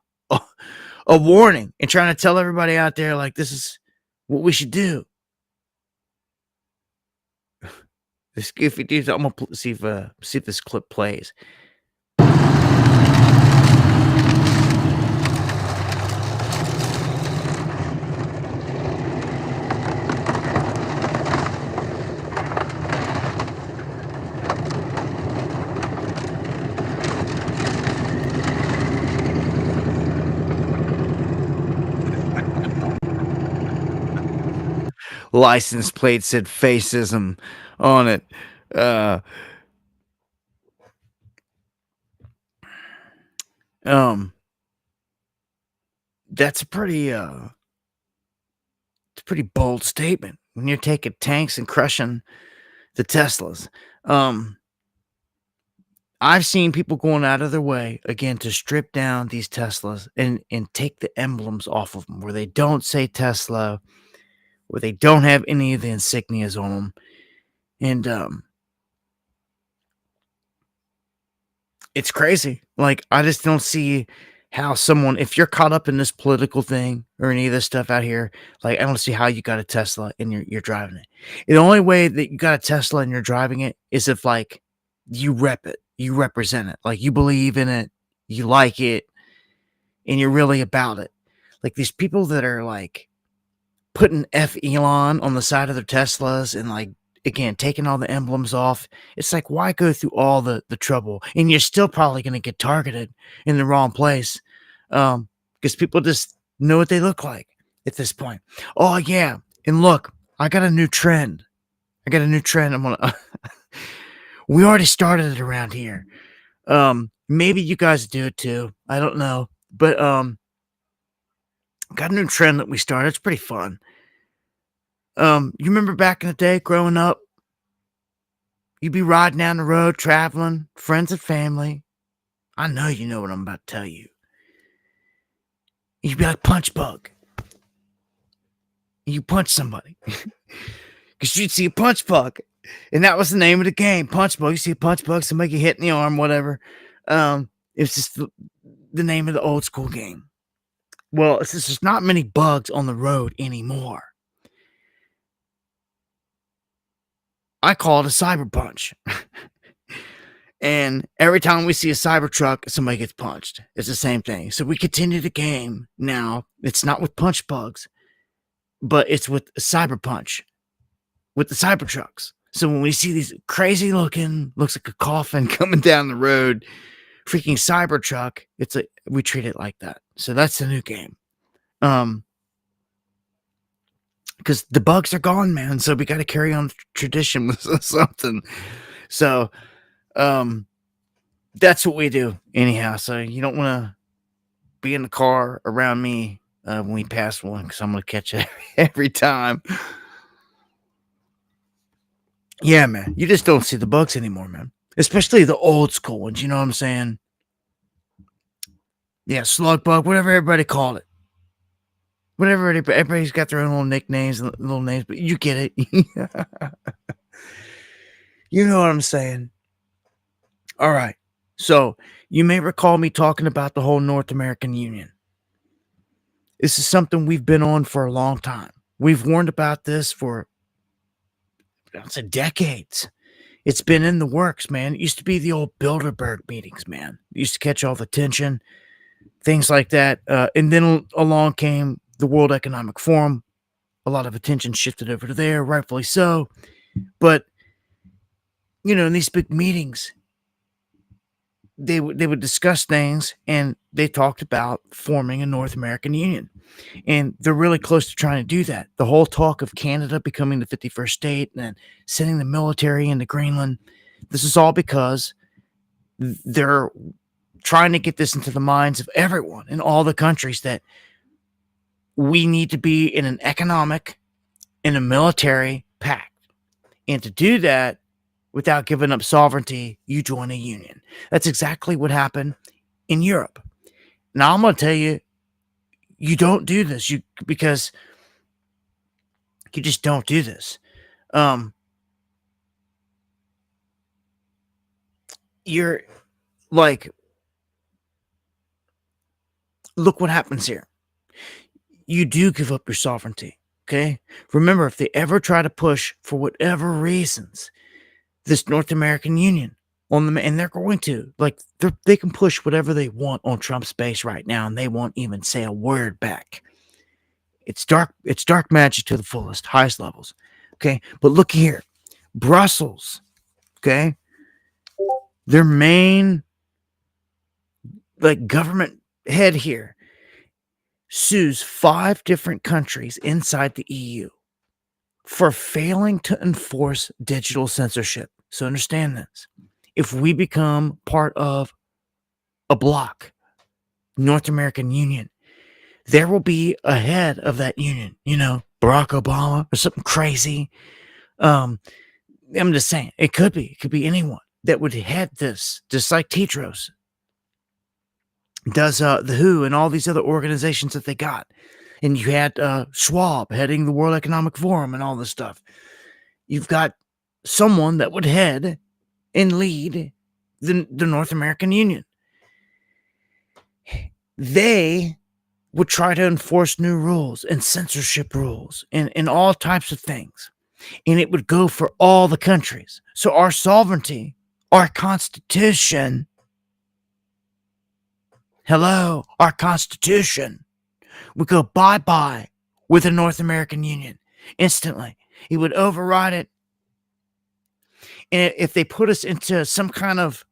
warning and trying to tell everybody out there, like, this is what we should do. This goofy dude, I'm going to see if this clip plays. License plate said fascism on it. That's a pretty it's a pretty bold statement when you're taking tanks and crushing the Teslas. I've seen people going out of their way again to strip down these Teslas and take the emblems off of them, where they don't say Tesla, where they don't have any of the insignias on them. And it's crazy. Like, I just don't see how someone, if you're caught up in this political thing or any of this stuff out here, like, I don't see how you got a Tesla and you're driving it. The only way that you got a Tesla and you're driving it is if, like, you rep it, you represent it, like you believe in it, you like it, and you're really about it. Like these people that are like putting F Elon on the side of their Teslas and like again, taking all the emblems off. It's like, why go through all the trouble? And you're still probably going to get targeted in the wrong place, because people just know what they look like at this point. Oh, yeah. And look, I got a new trend. I'm going to, we already started it around here. Maybe you guys do it too. I don't know. But, got a new trend that we started. It's pretty fun. You remember back in the day growing up, you'd be riding down the road, traveling, friends and family. I know you know what I'm about to tell you. You'd be like, punch bug. You punch somebody. Because you'd see a punch bug. And that was the name of the game, punch bug. You see a punch bug, somebody get hit in the arm, whatever. It's just the name of the old school game. Well, it's just, there's not many bugs on the road anymore. I call it a cyber punch. And every time we see a cyber truck, somebody gets punched. It's the same thing. So we continue the game now. It's not with punch bugs, but it's with a cyber punch, with the cyber trucks. So when we see these crazy looking, looks like a coffin coming down the road, freaking cyber truck, it's like we treat it like that. So that's the new game. Because the bugs are gone, man. So we got to carry on the tradition with something. So, that's what we do anyhow. So you don't want to be in the car around me when we pass one, because I'm going to catch it every time. Yeah, man. You just don't see the bugs anymore, man. Especially the old school ones. You know what I'm saying? Yeah, slug bug, whatever everybody called it. Whatever, everybody's got their own little nicknames and little names, but you get it. You know what I'm saying? All right. So you may recall me talking about the whole North American Union. This is something we've been on for a long time. We've warned about this for, I'd say, decades. It's been in the works, man. It used to be the old Bilderberg meetings, man. It used to catch all the attention, things like that. And then along came the World Economic Forum. A lot of attention shifted over to there, rightfully so. But, you know, in these big meetings, they would discuss things, and they talked about forming a North American Union. And they're really close to trying to do that. The whole talk of Canada becoming the 51st state and then sending the military into Greenland, this is all because they're trying to get this into the minds of everyone in all the countries that we need to be in an economic and a military pact. And to do that without giving up sovereignty, you join a union. That's exactly what happened in Europe. Now, I'm going to tell you, you don't do this because you just don't do this. You're like, look what happens here. You do give up your sovereignty, okay? Remember, if they ever try to push, for whatever reasons, this North American Union on them, and they're going to, like, they can push whatever they want on Trump's base right now, and they won't even say a word back. It's dark magic to the fullest, highest levels, okay? But look here, Brussels, okay? Their main, like, government head here sues 5 different countries inside the EU for failing to enforce digital censorship. So understand this. If we become part of a bloc, North American Union, there will be a head of that union, you know, Barack Obama or something crazy. I'm just saying, it could be anyone that would head this, just like Tedros does, the WHO and all these other organizations that they got. And you had Schwab heading the World Economic Forum and all this stuff. You've got someone that would head and lead the North American Union. They would try to enforce new rules and censorship rules and all types of things. And it would go for all the countries. So our sovereignty, our constitution, our constitution would go bye-bye with the North American Union instantly. He would override it And if they put us into some kind of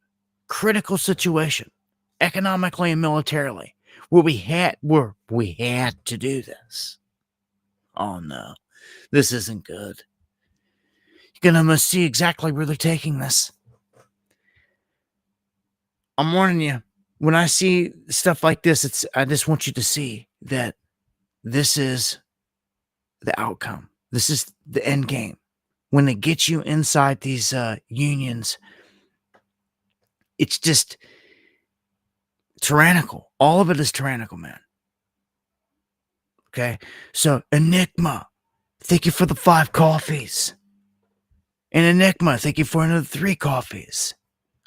critical situation, economically and militarily, where we had to do this. Oh no, this isn't good. You're gonna see exactly where they're taking this. I'm warning you. When I see stuff like this, I just want you to see that this is the outcome. This is the end game. When they get you inside these unions, it's just tyrannical. All of it is tyrannical, man. Okay? So, Enigma, thank you for the 5 coffees. And Enigma, thank you for another 3 coffees.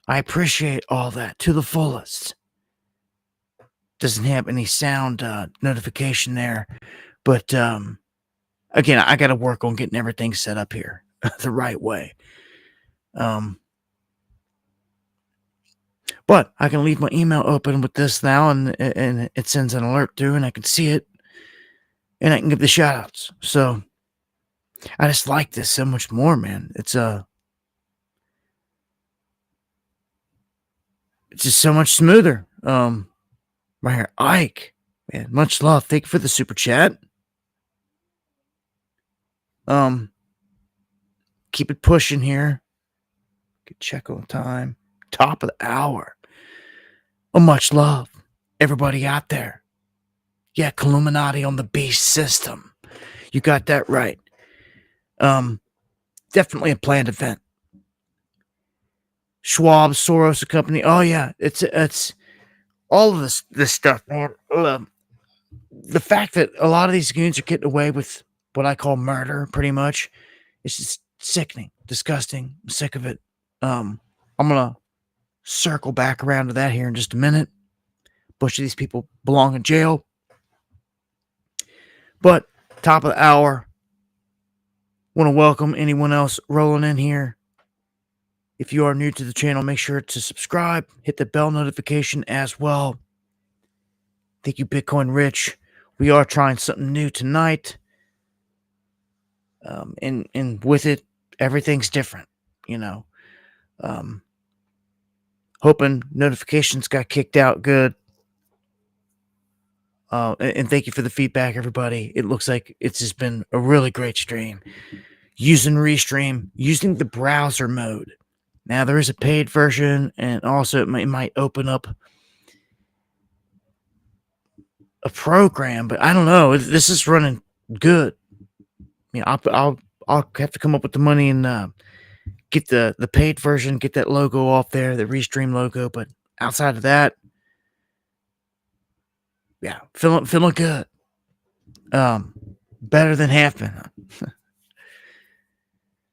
I appreciate all that to the fullest. Doesn't have any sound notification there. But, again, I got to work on getting everything set up here the right way. But I can leave my email open with this now, and it sends an alert through, and I can see it, and I can give the shout outs. So I just like this so much more, man. It's just so much smoother. Right here, Ike, man, much love. Thank you for the super chat. Keep it pushing here. Good check on time. Top of the hour. Oh, much love, everybody out there. Yeah, Illuminati on the beast system. You got that right. Definitely a planned event. Schwab, Soros, a company. Oh yeah, it's all of this stuff, man. The fact that a lot of these goons are getting away with what I call murder, pretty much, it's just sickening, disgusting. I'm sick of it. I'm gonna circle back around to that here in just a minute. A bunch of these people belong in jail. But top of the hour, want to welcome anyone else rolling in here. If you are new to the channel, make sure to subscribe, hit the bell notification as well. Thank you, Bitcoin Rich. We are trying something new tonight. And with it, everything's different, you know. Hoping notifications got kicked out good. And thank you for the feedback, everybody. It looks like it's just been a really great stream. Using Restream, using the browser mode. Now, there is a paid version, and also it might open up a program, but I don't know. This is running good. I mean, I'll have to come up with the money and get the paid version, get that logo off there, the Restream logo. But outside of that, yeah, feeling good. Better than half been.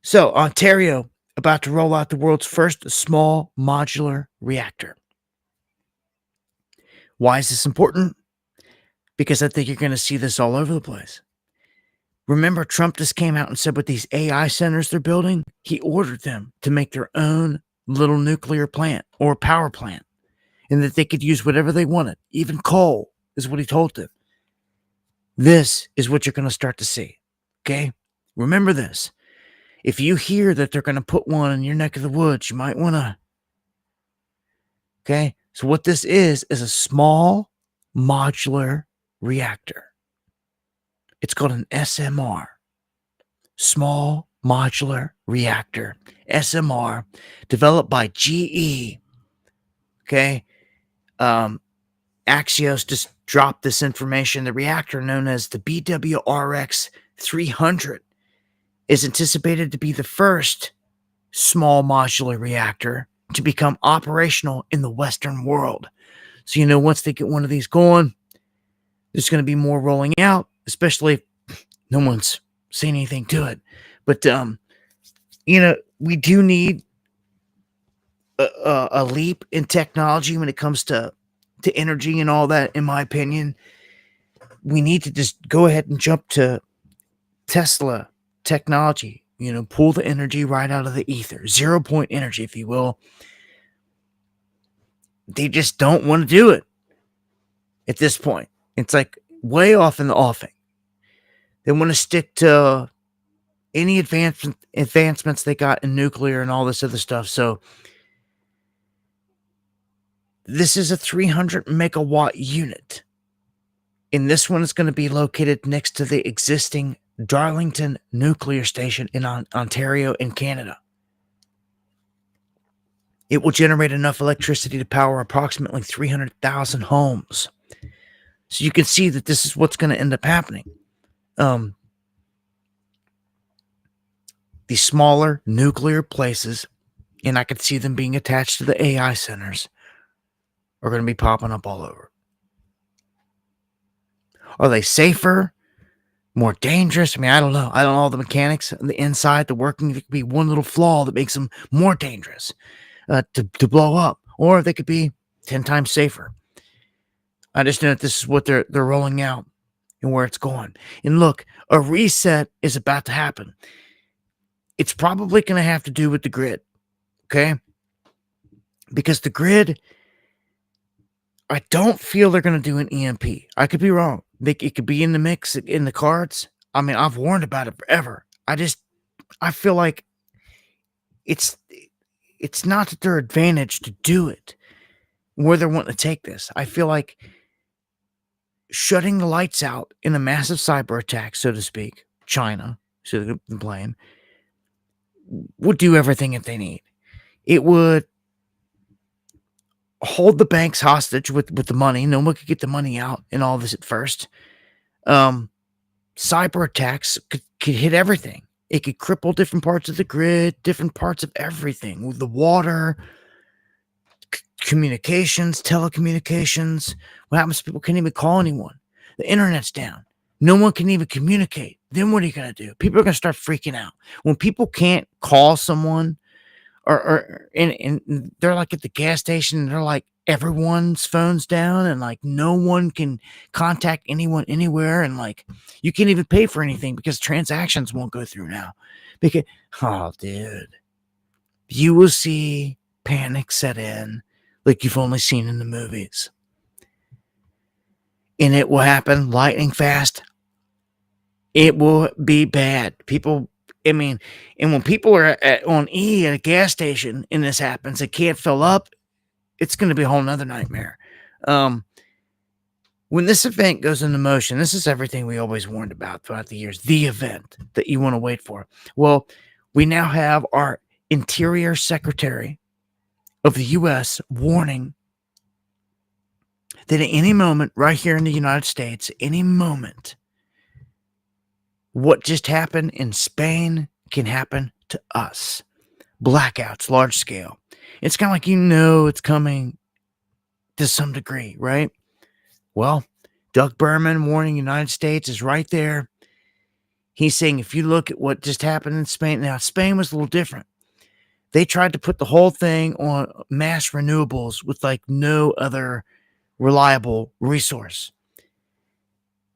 So, Ontario about to roll out the world's first small modular reactor. Why is this important? Because I think you're going to see this all over the place. Remember, Trump just came out and said with these AI centers they're building, he ordered them to make their own little nuclear plant or power plant, and that they could use whatever they wanted, even coal, is what he told them. This is what you're going to start to see. Okay? Remember this. If you hear that they're going to put one in your neck of the woods, you might want to. Okay? So what this is a small modular reactor. It's called an SMR. Small modular reactor. SMR. Developed by GE. Okay? Axios just dropped this information. The reactor known as the BWRX 300 is anticipated to be the first small modular reactor to become operational in the Western world. So, you know, once they get one of these going, there's going to be more rolling out, especially if no one's saying anything to it. But, you know, we do need a leap in technology when it comes to energy and all that, in my opinion. We need to just go ahead and jump to Tesla technology, you know, pull the energy right out of the ether, 0 point energy, if you will. They just don't want to do it at this point. It's like way off in the offing. They want to stick to any advancements they got in nuclear and all this other stuff. So this is a 300 megawatt unit. And this one is going to be located next to the existing Darlington nuclear station in Ontario in Canada. It will generate enough electricity to power approximately 300,000 homes. So you can see that this is what's going to end up happening. These smaller nuclear places, and I could see them being attached to the AI centers, are going to be popping up all over. Are they safer? More dangerous? I mean, I don't know. I don't know all the mechanics, the inside, the working. There could be one little flaw that makes them more dangerous to blow up, or they could be 10 times safer. I just know that this is what they're rolling out and where it's going. And look, a reset is about to happen. It's probably going to have to do with the grid, okay? Because the grid, I don't feel they're going to do an EMP. I could be wrong. It could be in the mix, in the cards. I mean, I've warned about it forever. I feel like it's not to their advantage to do it, where they're wanting to take this. I feel like shutting the lights out in a massive cyber attack, so to speak, China, so they can blame, would do everything that they need. It would hold the banks hostage with the money. No one could get the money out and all this at first. Cyber attacks could hit everything. It could cripple different parts of the grid, different parts of everything, with the water, communications, telecommunications. What happens if people can't even call anyone? The internet's down. No one can even communicate. Then what are you going to do? People are going to start freaking out. When people can't call someone, and they're like at the gas station, and they're like, everyone's phone's down, and like no one can contact anyone anywhere, and like you can't even pay for anything because transactions won't go through now. Because, oh, dude, you will see panic set in like you've only seen in the movies. And it will happen lightning fast. It will be bad. People, I mean, and when people are on E at a gas station and this happens, it can't fill up, it's going to be a whole nother nightmare. When this event goes into motion, this is everything we always warned about throughout the years, the event that you want to wait for. Well, we now have our Interior Secretary of the U.S. warning that at any moment, right here in the United States, any moment, what just happened in Spain can happen to us. Blackouts, large scale. It's kind of like it's coming to some degree, right? Well, Doug Berman warning United States is right there. He's saying if you look at what just happened in Spain, now Spain was a little different. They tried to put the whole thing on mass renewables with like no other reliable resource.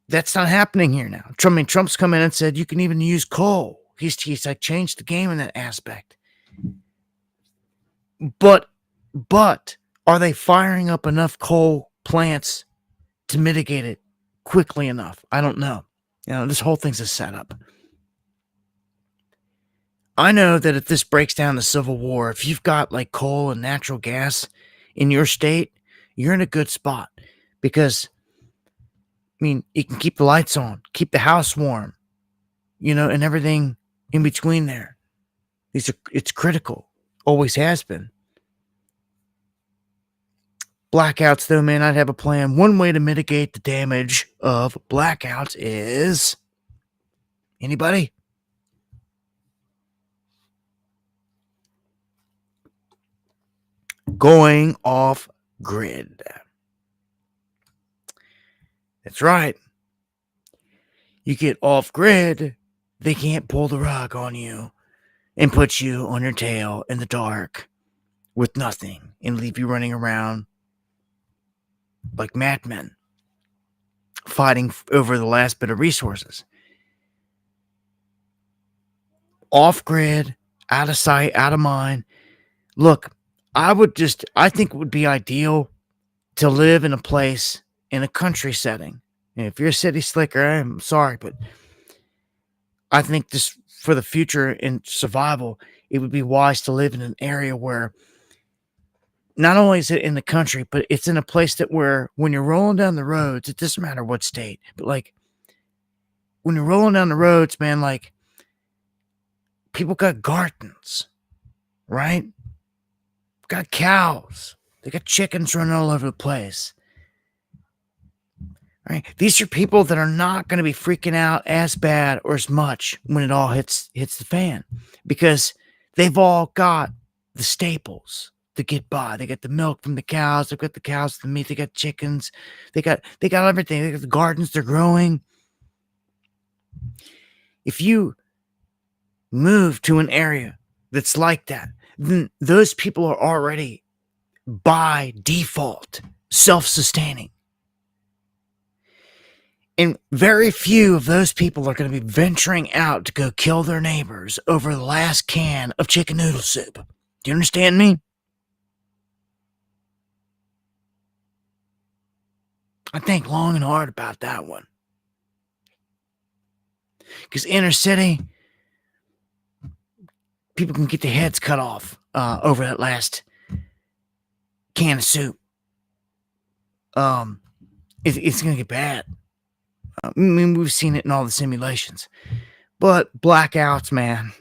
That's not happening here now. Trump's come in and said you can even use coal. He's like changed the game in that aspect. But are they firing up enough coal plants to mitigate it quickly enough? I don't know. This whole thing's a setup. I know that if this breaks down the Civil War, if you've got like coal and natural gas in your state, you're in a good spot because, I mean, you can keep the lights on, keep the house warm, and everything in between there. It's critical. Always has been. Blackouts, though, man, I'd have a plan. One way to mitigate the damage of blackouts is... Anybody? Going off grid. That's right. You get off grid, they can't pull the rug on you and put you on your tail in the dark with nothing and leave you running around like madmen fighting over the last bit of resources. Off grid, out of sight, out of mind. Look, I think it would be ideal to live in a place in a country setting. And if you're a city slicker, I'm sorry, but I think just for the future and survival, it would be wise to live in an area where not only is it in the country, but it's in a place that where when you're rolling down the roads, it doesn't matter what state, but like when you're rolling down the roads, man, like people got gardens, right? Got cows. They got chickens running all over the place. Right? These are people that are not going to be freaking out as bad or as much when it all hits the fan, because they've all got the staples to get by. They got the milk from the cows. They've got the cows, the meat. They got chickens. They got everything. They got the gardens they're growing. If you move to an area that's like that, then those people are already by default self-sustaining. And very few of those people are going to be venturing out to go kill their neighbors over the last can of chicken noodle soup. Do you understand me? I think long and hard about that one. Because inner city, people can get their heads cut off over that last can of soup. It's going to get bad. I mean, we've seen it in all the simulations. But blackouts, man.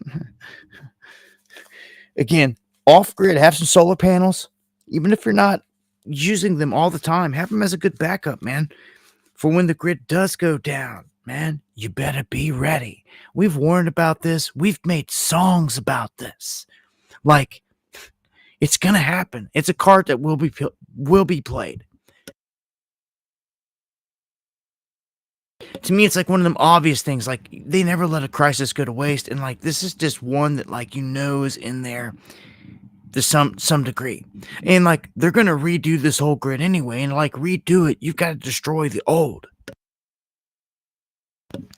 Again, off-grid, have some solar panels. Even if you're not using them all the time, have them as a good backup, man. For when the grid does go down, man, you better be ready. We've warned about this. We've made songs about this. Like, it's going to happen. It's a card that will be played. To me, it's like one of them obvious things. Like, they never let a crisis go to waste. And like, this is just one that like, is in there to some degree. And like, they're going to redo this whole grid anyway. And like, redo it, you've got to destroy the old.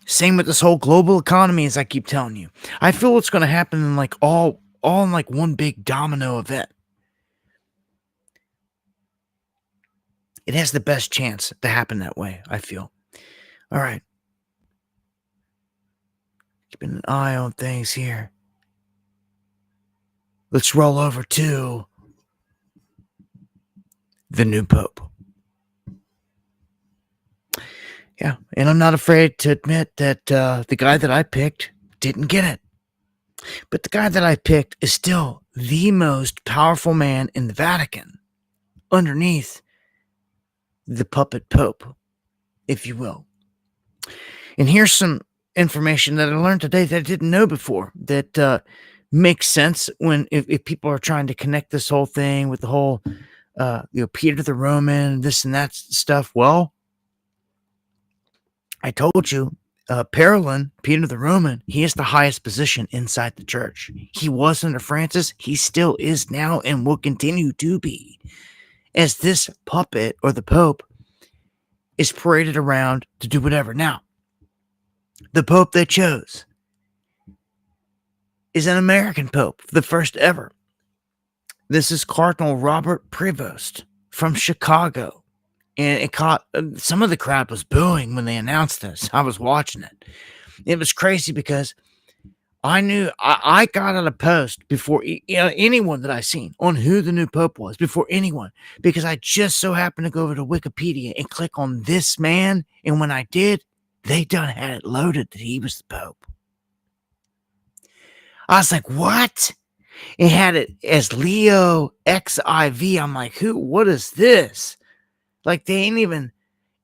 Same with this whole global economy, as I keep telling you. I feel it's going to happen in like all in like one big domino event. It has the best chance to happen that way, I feel. All right. Keeping an eye on things here. Let's roll over to the new Pope. Yeah, and I'm not afraid to admit that the guy that I picked didn't get it. But the guy that I picked is still the most powerful man in the Vatican, underneath the puppet Pope, if you will. And here's some information that I learned today that I didn't know before that makes sense when if people are trying to connect this whole thing with the whole Peter the Roman, this and that stuff. Well, I told you, Parolin, Peter the Roman, he is the highest position inside the church. He was under Francis, he still is now, and will continue to be, as this puppet or the Pope is paraded around to do whatever. Now, the Pope they chose is an American Pope, the first ever. This is Cardinal Robert Prevost from Chicago. And it caught, some of the crowd was booing when they announced this. I was watching it. It was crazy because I knew, I got out a post before anyone that I seen on who the new Pope was, before anyone, because I just so happened to go over to Wikipedia and click on this man. And when I did, they done had it loaded that he was the Pope. I was like, what? It had it as Leo XIV. I'm like, what is this? Like, they ain't even,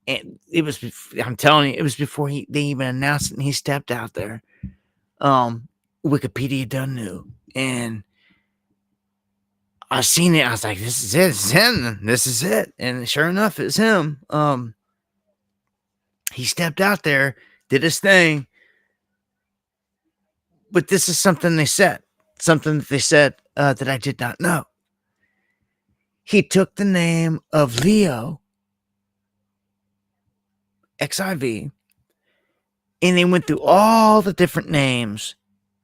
it was, I'm telling you, it was before they even announced it and he stepped out there. Wikipedia done knew. And I seen it. I was like, this is it. This is him. This is it. And sure enough, it's him. He stepped out there, did his thing. But this is something that they said that I did not know. He took the name of Leo XIV, and they went through all the different names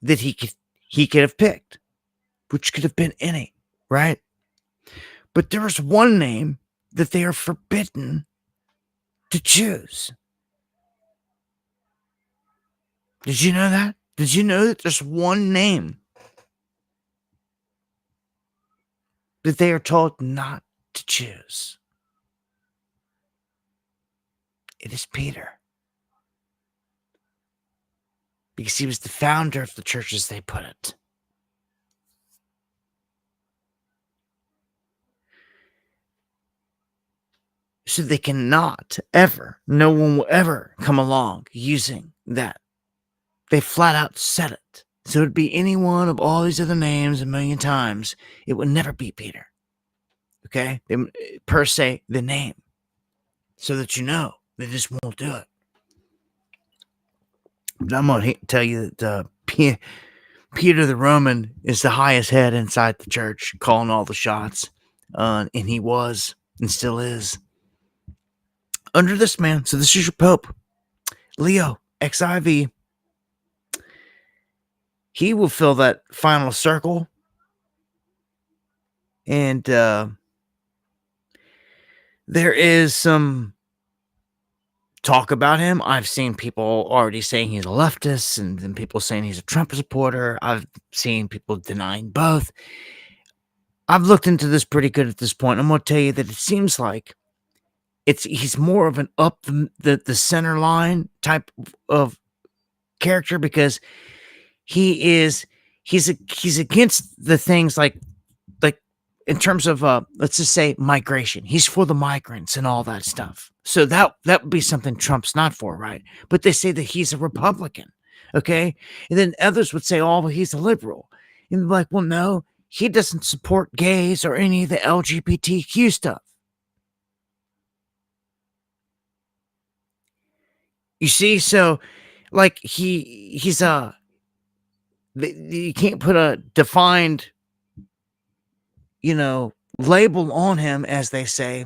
that he could have picked, which could have been any, right? But there was one name that they are forbidden to choose. Did you know that? Did you know that there's one name that they are told not to choose? It is Peter. Because he was the founder of the church, as they put it. So they cannot ever, no one will ever come along using that. They flat out said it. So it'd be any one of all these other names a million times. It would never be Peter. Okay? Per se, the name. So that you know, they just won't do it. But I'm going to tell you that Peter the Roman is the highest head inside the church, calling all the shots. And he was, and still is. Under this man, so this is your Pope, Leo, XIV. He will fill that final circle. And there is some talk about him. I've seen people already saying he's a leftist, and then people saying he's a Trump supporter. I've seen people denying both. I've looked into this pretty good at this point. I'm going to tell you that it seems like he's more of an up the center line type of character, because he's against the things like in terms of let's just say migration. He's for the migrants and all that stuff. So that would be something Trump's not for, right? But they say that he's a Republican, okay? And then others would say, oh, well, he's a liberal. And they're like, well, no, he doesn't support gays or any of the LGBTQ stuff. You see, so like he's you can't put a defined, label on him, as they say.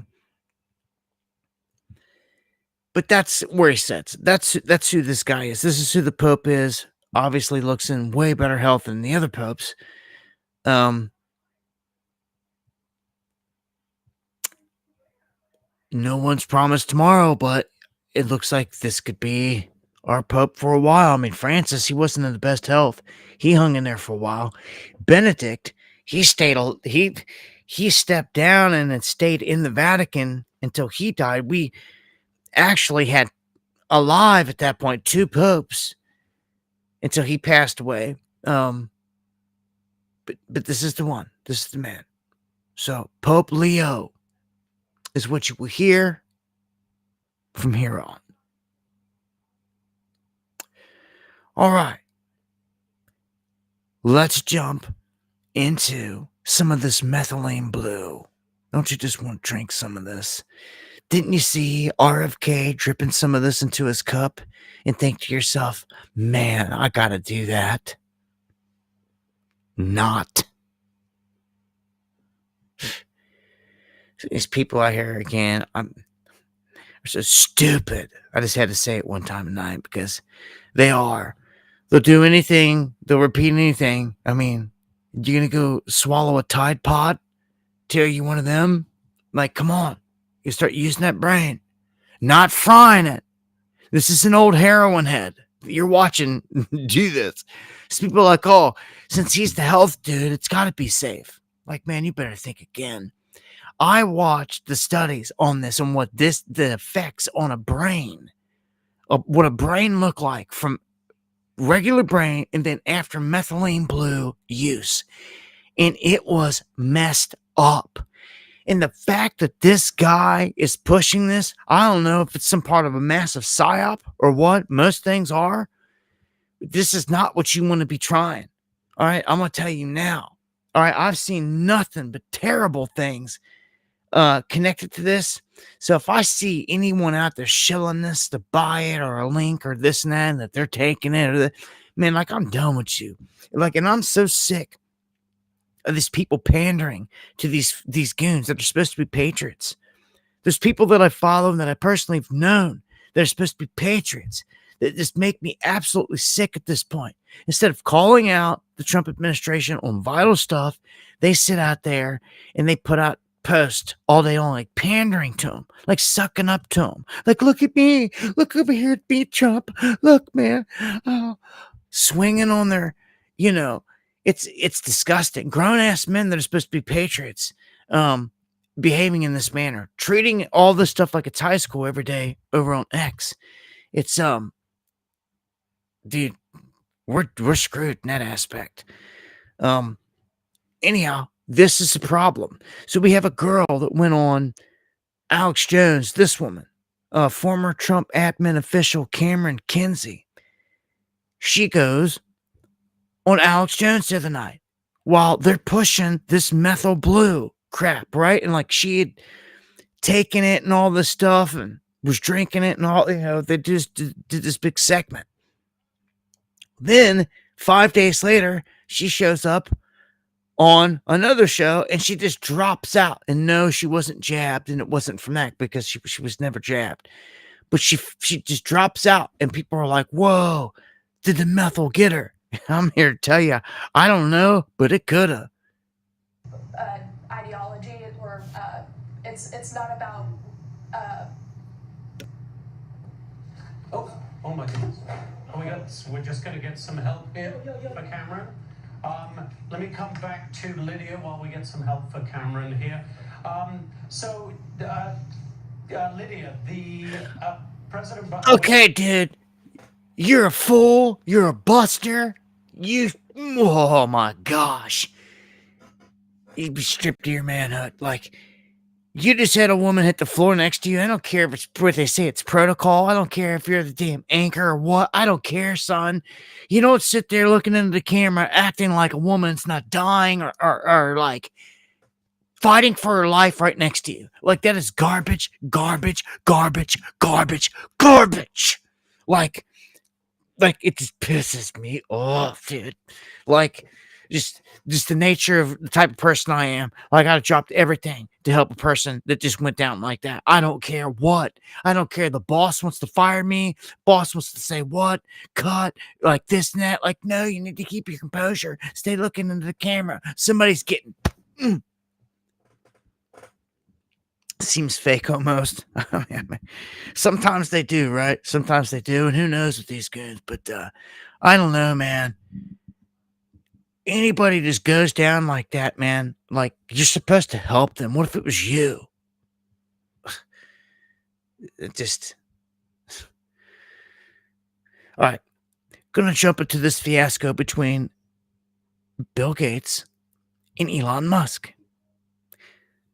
But that's where he sits. That's who this guy is. This is who the Pope is. Obviously looks in way better health than the other popes. No one's promised tomorrow, but it looks like this could be our Pope for a while. I mean, Francis, he wasn't in the best health. He hung in there for a while. Benedict, he stepped down and then stayed in the Vatican until he died. We actually had alive at that point 2 popes until he passed away. But this is the one. This is the man. So Pope Leo is what you will hear from here on. All right. Let's jump into some of this methylene blue. Don't you just want to drink some of this? Didn't you see RFK dripping some of this into his cup and think to yourself, man, I got to do that? Not. These people out here, again, they're so stupid. I just had to say it one time tonight because they are. They'll do anything. They'll repeat anything. I mean, you're going to go swallow a Tide Pod? Tell you one of them? Like, come on. You start using that brain. Not frying it. This is an old heroin head. You're watching do this. It's people like, oh, since he's the health dude, it's got to be safe. Like, man, you better think again. I watched the studies on this and what the effects on a brain, what a brain looked like from regular brain and then after methylene blue use. And it was messed up. And the fact that this guy is pushing this, I don't know if it's some part of a massive psyop or what. Most things are. This is not what you want to be trying. All right, I'm going to tell you now. All right, I've seen nothing but terrible things connected to this. So if I see anyone out there shilling this to buy it or a link or this and that, and that they're taking it, or man, like, I'm done with you. Like, and I'm so sick of these people pandering to these goons that are supposed to be patriots. There's people that I follow and that I personally have known that are supposed to be patriots that just make me absolutely sick at this point. Instead of calling out the Trump administration on vital stuff, they sit out there and they put out posts all day long, like pandering to them, like sucking up to them. Like, look at me. Look over here at me, Trump. Look, man. Oh. swinging on their, you know, it's disgusting. Grown ass men that are supposed to be patriots, behaving in this manner, treating all this stuff like it's high school every day over on X. It's dude, we're screwed in that aspect. Anyhow, this is a problem. So we have a girl that went on Alex Jones, this woman, former Trump admin official Cameron Kinsey. She goes on Alex Jones the other night while they're pushing this methyl blue crap, right? And like she had taken it and all this stuff and was drinking it and all, you know, they just did this big segment. Then 5 days later, she shows up on another show and she just drops out. And no, she wasn't jabbed, and it wasn't from that because she was never jabbed. But she just drops out, and people are like, "Whoa, did the methyl get her?" I'm here to tell you, I don't know, but it could have. Ideology, or it's not about. Oh my goodness. We're just going to get some help here for Cameron. Let me come back to Lydia while we get some help for Cameron here. Lydia, the President Biden... Okay, dude. You're a fool. You're a buster. Oh my gosh. You'd be stripped of your manhood. Like, you just had a woman hit the floor next to you. I don't care if it's what they say, it's protocol. I don't care if you're the damn anchor or what. I don't care, son. You don't sit there looking into the camera acting like a woman's not dying or like fighting for her life right next to you. Like, that is garbage, garbage, garbage, garbage, garbage. Like it just pisses me off, dude. Like, just the nature of the type of person I am. Like, I dropped everything to help a person that just went down like that. I don't care what. I don't care. The boss wants to fire me. Boss wants to say what? Cut. Like this and that. Like, no, you need to keep your composure. Stay looking into the camera. Somebody's getting... Seems fake almost. Sometimes they do, right? Sometimes they do. And who knows with these goons. But I don't know, man. Anybody just goes down like that, man, like, you're supposed to help them. What if it was you? It just... All right. Gonna jump into this fiasco between Bill Gates and Elon Musk.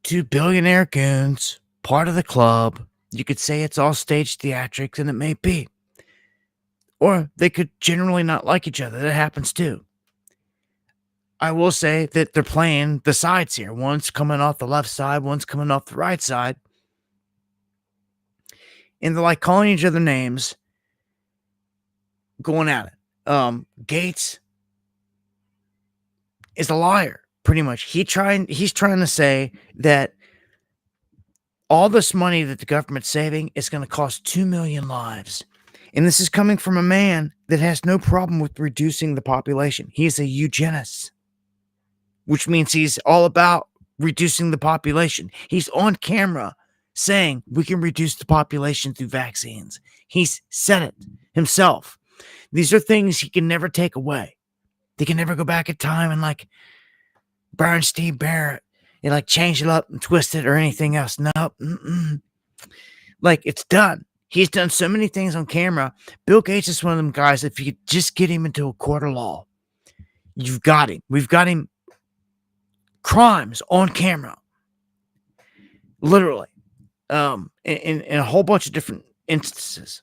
Two billionaire goons, part of the club. You could say it's all staged theatrics, and it may be. Or they could generally not like each other. That happens too. I will say that they're playing the sides here. One's coming off the left side, one's coming off the right side. And they're like calling each other names, going at it. Gates is a liar, pretty much. He's trying to say that all this money that the government's saving is going to cost 2 million lives. And this is coming from a man that has no problem with reducing the population. He's a eugenist, which means he's all about reducing the population. He's on camera saying we can reduce the population through vaccines. He's said it himself. These are things he can never take away. They can never go back in time and like burn Steve Barrett and like change it up and twist it or anything else. Nope. Like, it's done. He's done so many things on camera. Bill Gates is one of them guys, if you just get him into a court of law, you've got him. We've got him. Crimes on camera, literally, in a whole bunch of different instances,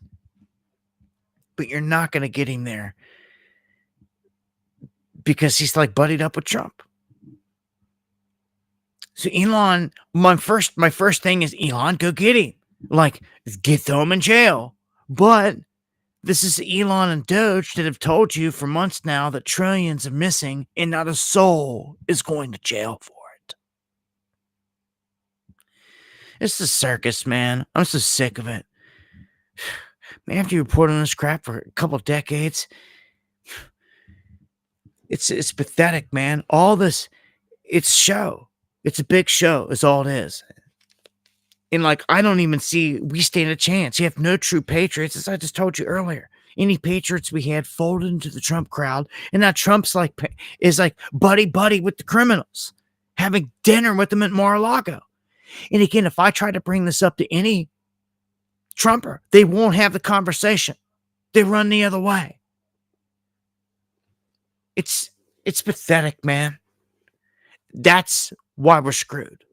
but you're not going to get him there because he's like buddied up with Trump. So Elon, my first thing is, Elon, go get him, like, throw him in jail. But this is Elon and Doge that have told you for months now that trillions are missing and not a soul is going to jail for it. It's a circus, man. I'm so sick of it. Man, after you report on this crap for a couple of decades, it's pathetic, man. All this, it's show. It's a big show, is all it is. And like, I don't even see we stand a chance. You have no true patriots, as I just told you earlier. Any patriots we had folded into the Trump crowd, and now Trump's is like buddy with the criminals, having dinner with them at Mar-a-Lago. And again, if I try to bring this up to any Trumper, they won't have the conversation. They run the other way. It's pathetic, man. That's why we're screwed.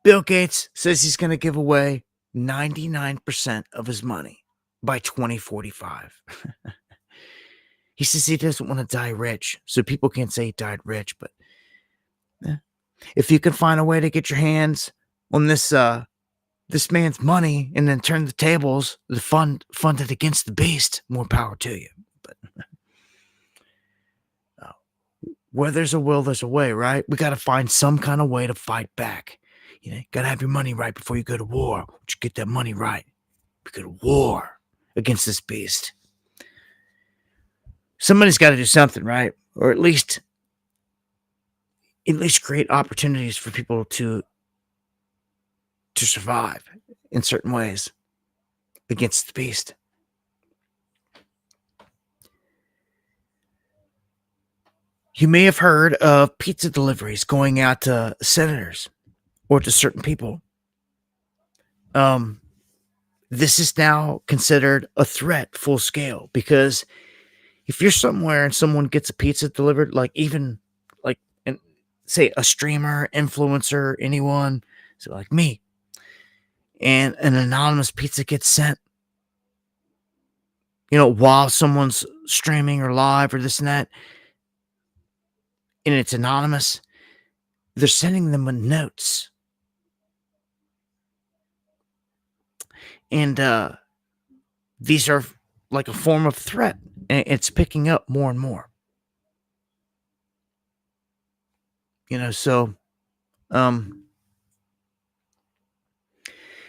Bill Gates says he's going to give away 99% of his money by 2045. He says he doesn't want to die rich, so people can't say he died rich, but if you can find a way to get your hands on this man's money and then turn the tables, fund it against the beast, more power to you. But where there's a will, there's a way, right? We got to find some kind of way to fight back. You got to have your money right before you go to war. Once you get that money right, you go to war against this beast. Somebody's got to do something, right? Or at least create opportunities for people to survive in certain ways against the beast. You may have heard of pizza deliveries going out to senators or to certain people. This is now considered a threat full scale, because if you're somewhere and someone gets a pizza delivered, say a streamer, influencer, anyone, so like me, and an anonymous pizza gets sent, while someone's streaming or live or this and that, and it's anonymous, they're sending them with notes. And these are like a form of threat, and it's picking up more and more. So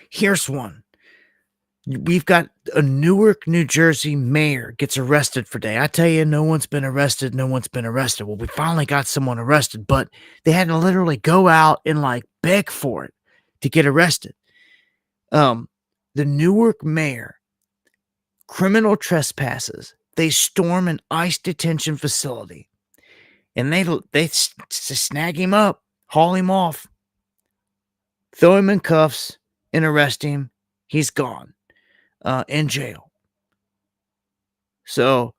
here's one. We've got a Newark, New Jersey mayor gets arrested for day. I tell you, no one's been arrested. Well, we finally got someone arrested, but they had to literally go out and beg for it to get arrested. The Newark mayor, criminal trespasses. They storm an ICE detention facility, and they snag him up, haul him off, throw him in cuffs, and arrest him. He's gone, in jail. So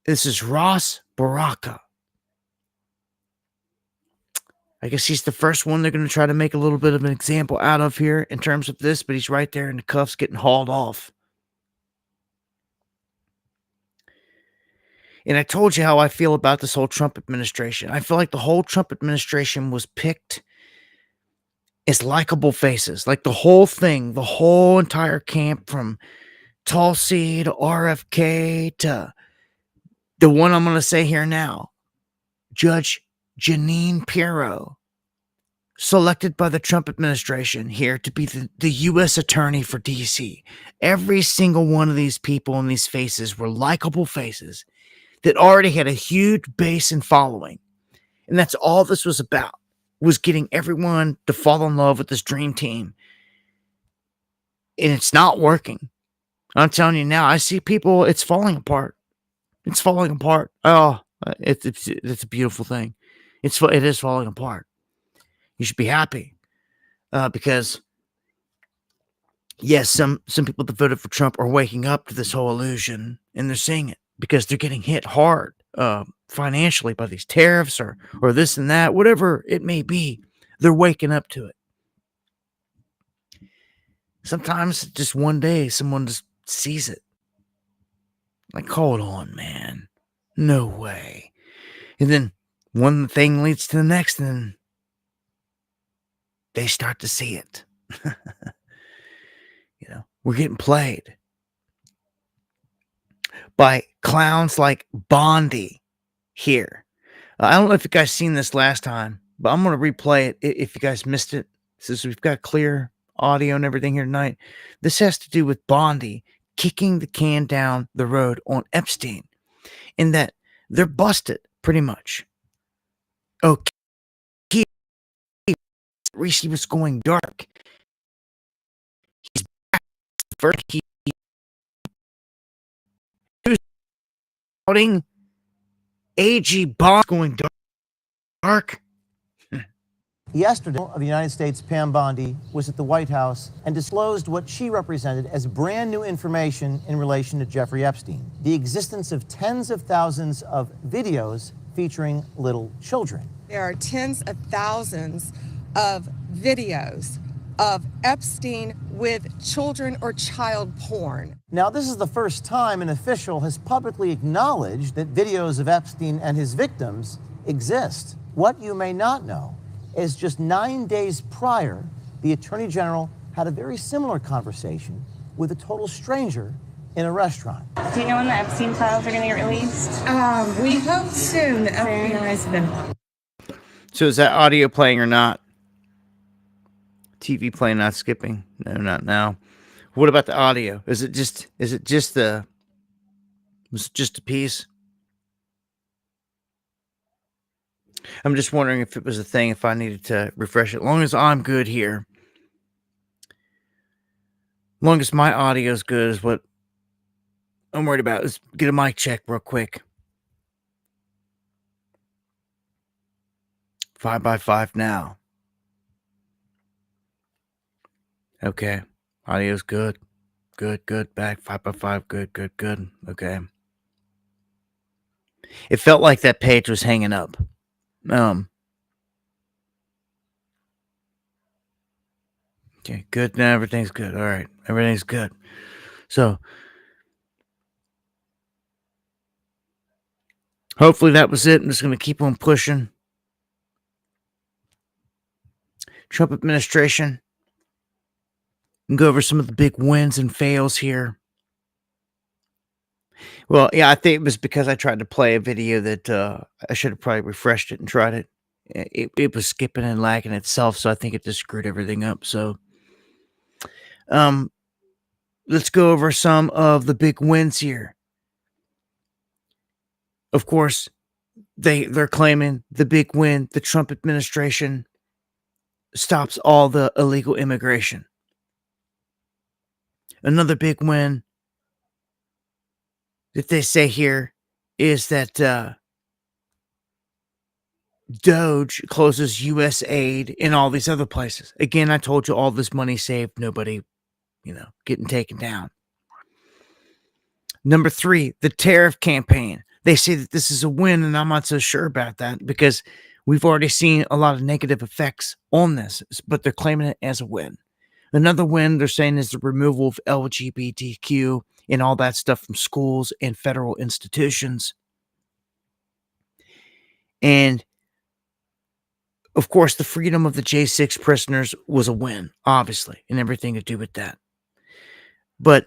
this is Ross Baraka. I guess he's the first one they're going to try to make a little bit of an example out of here in terms of this, but he's right there in the cuffs getting hauled off. And I told you how I feel about this whole Trump administration. I feel like the whole Trump administration was picked as likable faces. Like the whole thing, the whole entire camp, from Tulsi to RFK to the one I'm going to say here now, Judge Jeanine Pirro, selected by the Trump administration here to be the U.S. attorney for D.C. Every single one of these people and these faces were likable faces that already had a huge base and following. And that's all this was about, was getting everyone to fall in love with this dream team. And it's not working. I'm telling you now, I see people, it's falling apart. It's falling apart. Oh, it's a beautiful thing. It is falling apart. You should be happy, because yes, some people that voted for Trump are waking up to this whole illusion, and they're seeing it because they're getting hit hard financially by these tariffs or this and that, whatever it may be. They're waking up to it. Sometimes just one day someone just sees it. Like, hold on, man. No way. And then one thing leads to the next, and they start to see it. We're getting played by clowns like Bondi here. I don't know if you guys seen this last time, but I'm going to replay it if you guys missed it, since we've got clear audio and everything here tonight. This has to do with Bondi kicking the can down the road on Epstein, in that they're busted pretty much. Okay. Reese was going dark. He's back. First, he was shouting, AG bomb going dark. Yesterday, of the United States, Pam Bondi, was at the White House and disclosed what she represented as brand new information in relation to Jeffrey Epstein. The existence of tens of thousands of videos featuring little children. There are tens of thousands of videos of Epstein with children or child porn. Now, this is the first time an official has publicly acknowledged that videos of Epstein and his victims exist. What you may not know is just 9 days prior, the Attorney General had a very similar conversation with a total stranger in a restaurant. Do you know when the Epstein files are going to get released? We hope soon. The FBI has been. So is that audio playing or not? TV playing, not skipping? No, not now. What about the audio? Was it just a piece? I'm just wondering if it was a thing, if I needed to refresh it. As long as I'm good here. As long as my audio is good is what I'm worried about. Let's get a mic check real quick. 5x5 now. Okay. Audio's good. Good. Back. 5x5. Good. Okay. It felt like that page was hanging up. Okay, good. Now everything's good. All right. Everything's good. So hopefully that was it. I'm just going to keep on pushing. Trump administration. And go over some of the big wins and fails here. Well, yeah, I think it was because I tried to play a video that I should have probably refreshed it and tried it. It was skipping and lagging itself, so I think it just screwed everything up. So, let's go over some of the big wins here. Of course, they're claiming the big win. The Trump administration stops all the illegal immigration. Another big win that they say here is that Doge closes U.S. aid in all these other places. Again, I told you all this money saved, nobody, getting taken down. Number 3, the tariff campaign. They say that this is a win, and I'm not so sure about that because we've already seen a lot of negative effects on this, but they're claiming it as a win. Another win they're saying is the removal of LGBTQ and all that stuff from schools and federal institutions. And of course, the freedom of the J6 prisoners was a win, obviously, and everything to do with that. But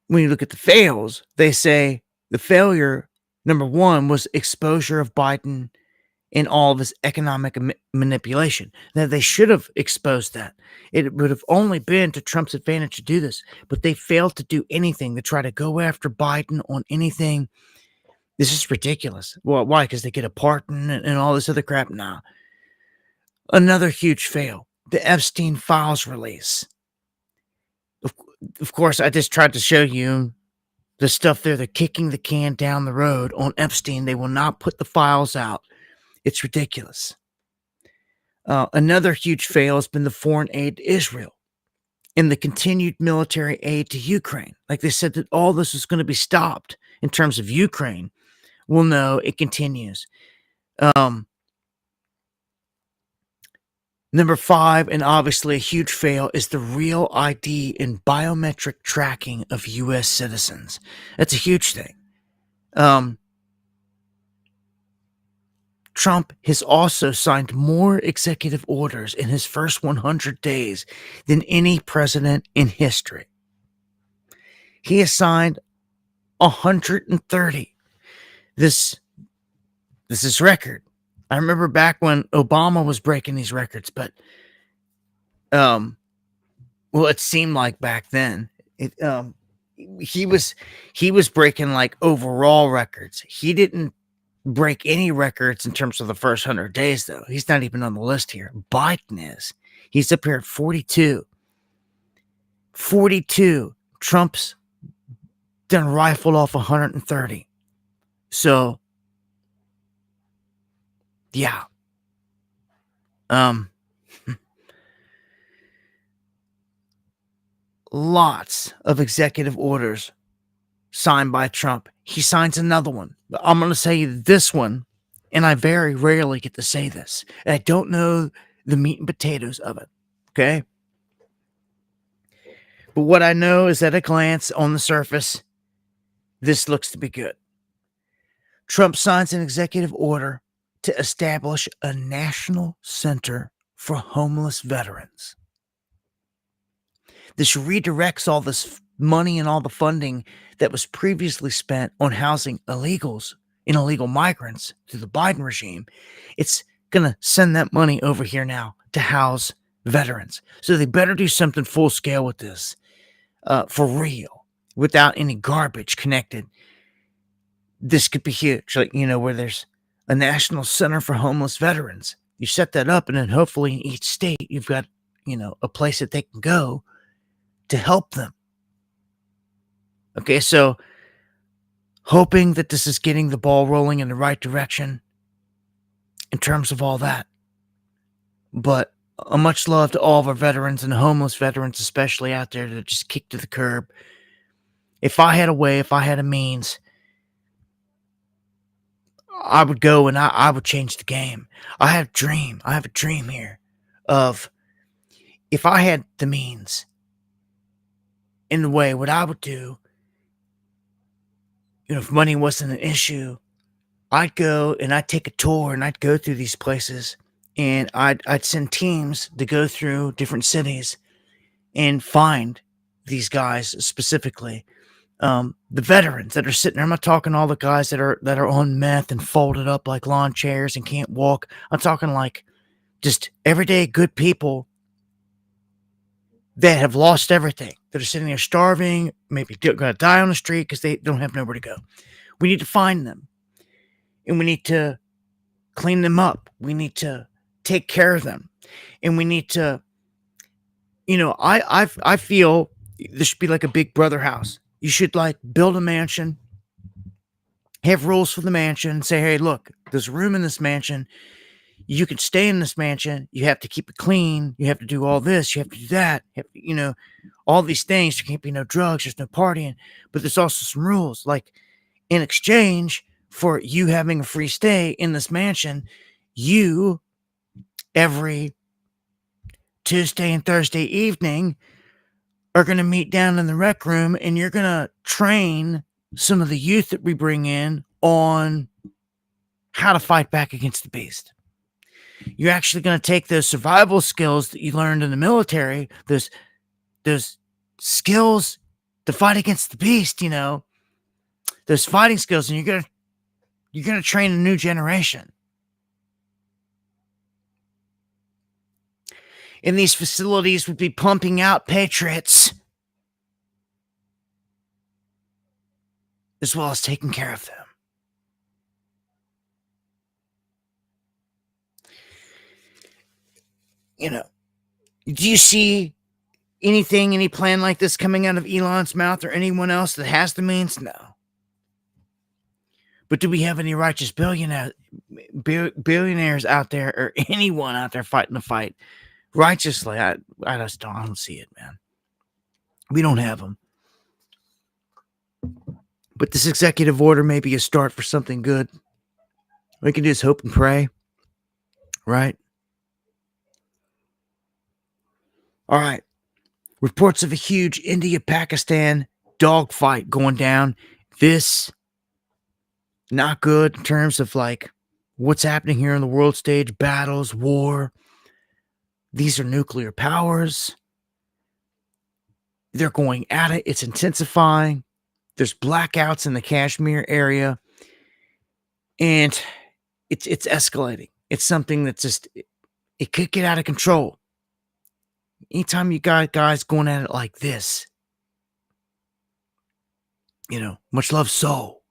when you look at the fails, they say the failure, number 1, was exposure of Biden in all of his economic manipulation. Now, they should have exposed that. It would have only been to Trump's advantage to do this, but they failed to do anything to try to go after Biden on anything. This is ridiculous. Well, why? Because they get a pardon and all this other crap? Nah. Another huge fail, the Epstein files release. Of course, I just tried to show you the stuff there. They're kicking the can down the road on Epstein. They will not put the files out. It's ridiculous. Another huge fail has been the foreign aid to Israel and the continued military aid to Ukraine. Like they said that all this is going to be stopped in terms of Ukraine. Well, no, it continues. Number 5, and obviously a huge fail, is the real ID and biometric tracking of U.S. citizens. That's a huge thing. Trump has also signed more executive orders in his first 100 days than any president in history. He has signed 130. This is record. I remember back when Obama was breaking these records, but well, it seemed like back then he was breaking like overall records. He didn't break any records in terms of the first 100 days, though. He's not even on the list here. Biden is. He's up here at 42. 42. Trump's done rifled off 130. So, yeah. Lots of executive orders signed by Trump. He signs another one. I'm going to say this one, and I very rarely get to say this. And I don't know the meat and potatoes of it. Okay? But what I know is at a glance on the surface, this looks to be good. Trump signs an executive order to establish a national center for homeless veterans. This redirects all this money and all the funding that was previously spent on housing illegals and illegal migrants through the Biden regime. It's going to send that money over here now to house veterans. So they better do something full scale with this, for real, without any garbage connected. This could be huge, like, where there's a national center for homeless veterans. You set that up, and then hopefully in each state, you've got, a place that they can go to help them. Okay, so hoping that this is getting the ball rolling in the right direction in terms of all that. But a much love to all of our veterans and homeless veterans, especially out there that are just kicked to the curb. If I had a way, if I had a means, I would go and I would change the game. I have a dream here of, if I had the means, in the way, what I would do, if money wasn't an issue, I'd go and I'd take a tour and I'd go through these places, and I'd send teams to go through different cities and find these guys specifically. The veterans that are sitting there. I'm not talking all the guys that are on meth and folded up like lawn chairs and can't walk. I'm talking like just everyday good people that have lost everything, that are sitting there starving, maybe going to die on the street because they don't have nowhere to go. We need to find them, and we need to clean them up. We need to take care of them, and we need to, I feel this should be like a Big Brother house. You should like build a mansion, have rules for the mansion, say, hey, look, there's room in this mansion. You can stay in this mansion. You have to keep it clean. You have to do all this. You have to do that. You have to, all these things. There can't be no drugs. There's no partying. But there's also some rules. Like, in exchange for you having a free stay in this mansion, you, every Tuesday and Thursday evening, are going to meet down in the rec room, and you're going to train some of the youth that we bring in on how to fight back against the beast. You're actually going to take those survival skills that you learned in the military, those skills to fight against the beast, those fighting skills, and you're going to train a new generation. And these facilities would be pumping out patriots as well as taking care of them. Do you see any plan like this coming out of Elon's mouth or anyone else that has the means? No. But do we have any righteous billionaires out there, or anyone out there fighting the fight righteously? I don't see it, man. We don't have them. But this executive order may be a start for something good. We can just hope and pray, right? All right. Reports of a huge India-Pakistan dogfight going down. This, not good in terms of like what's happening here on the world stage, battles, war. These are nuclear powers. They're going at it. It's intensifying. There's blackouts in the Kashmir area. And it's escalating. It's something that's just, it could get out of control. Anytime you got guys going at it like this, much love, soul.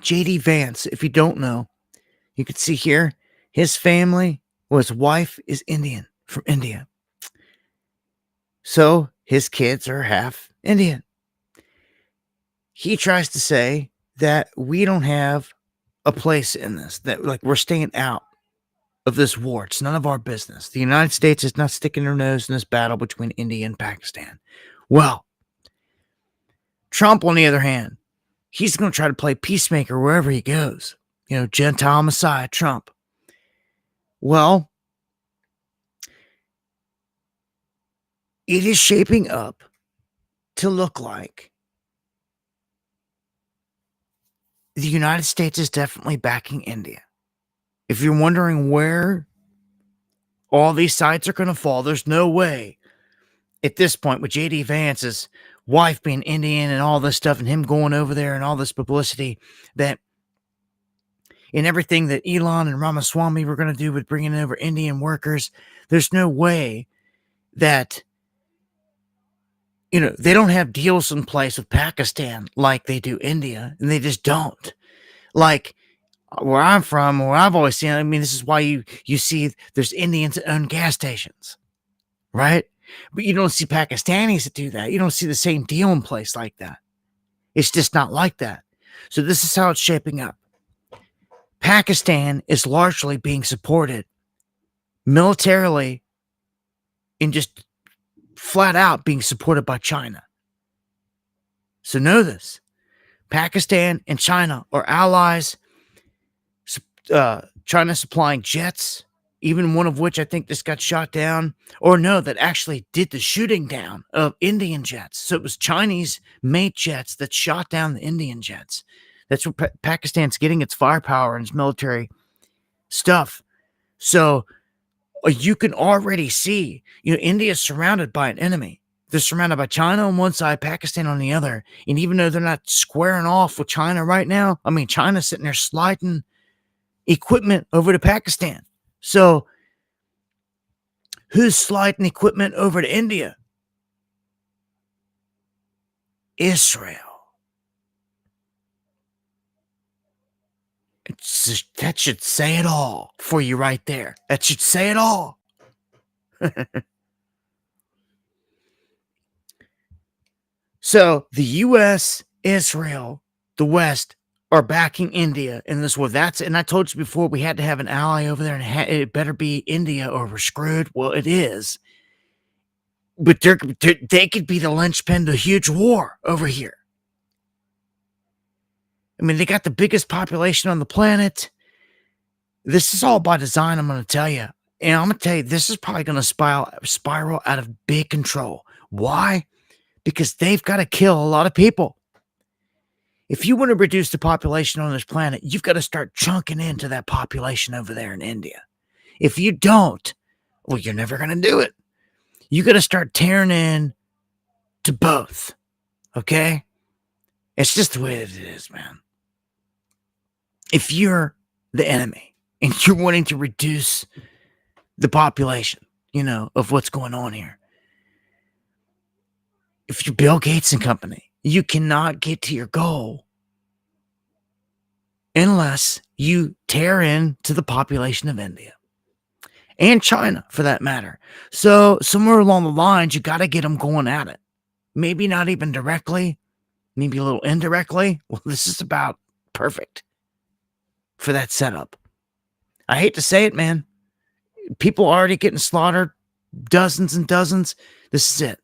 J.D. Vance, if you don't know, you can see here, his family, well, his wife is Indian, from India. So his kids are half Indian. He tries to say that we don't have a place in this, that like we're staying out of this war. It's none of our business. The United States is not sticking their nose in this battle between India and Pakistan. Well, Trump, on the other hand, he's going to try to play peacemaker wherever he goes. You know, Gentile Messiah, Trump. Well, it is shaping up to look like the United States is definitely backing India. If you're wondering where all these sides are going to fall, there's no way at this point with J.D. Vance's wife being Indian and all this stuff and him going over there and all this publicity that in everything that Elon and Ramaswamy were going to do with bringing over Indian workers, there's no way that, you know, they don't have deals in place with Pakistan like they do India, and they just don't. Like where I'm from, where I've always seen, I mean, this is why you see there's Indians that own gas stations, right? But you don't see Pakistanis that do that. You don't see the same deal in place like that. It's just not like that. So this is how it's shaping up. Pakistan is largely being supported militarily and just flat out being supported by China. So know this. Pakistan and China are allies. China supplying jets, even one of which I think just got shot down, or no, that actually did the shooting down of Indian jets. So it was Chinese made jets that shot down the Indian jets. That's where Pakistan's getting its firepower and its military stuff. So you can already see, you know, India is surrounded by an enemy. They're surrounded by China on one side, Pakistan on the other. And even though they're not squaring off with China right now, I mean, China's sitting there sliding equipment over to Pakistan. So who's sliding equipment over to India? Israel. That should say it all for you right there. That should say it all. So the U.S., Israel, the West are backing India in this war. And I told you before, we had to have an ally over there, and it better be India or we're screwed. Well, it is. But they could be the linchpin to a huge war over here. I mean, they got the biggest population on the planet. This is all by design, I'm going to tell you. And I'm going to tell you, this is probably going to spiral out of big control. Why? Because they've got to kill a lot of people. If you want to reduce the population on this planet, you've got to start chunking into that population over there in India. If you don't, well, you're never going to do it. You got to start tearing in to both. Okay? It's just the way it is, man. If you're the enemy and you're wanting to reduce the population, you know, of what's going on here. If you're Bill Gates and company, you cannot get to your goal unless you tear into the population of India and China, for that matter. So somewhere along the lines, you got to get them going at it. Maybe not even directly, maybe a little indirectly. Well, this is about perfect for that setup. I hate to say it, man. People already getting slaughtered, dozens and dozens. This is it.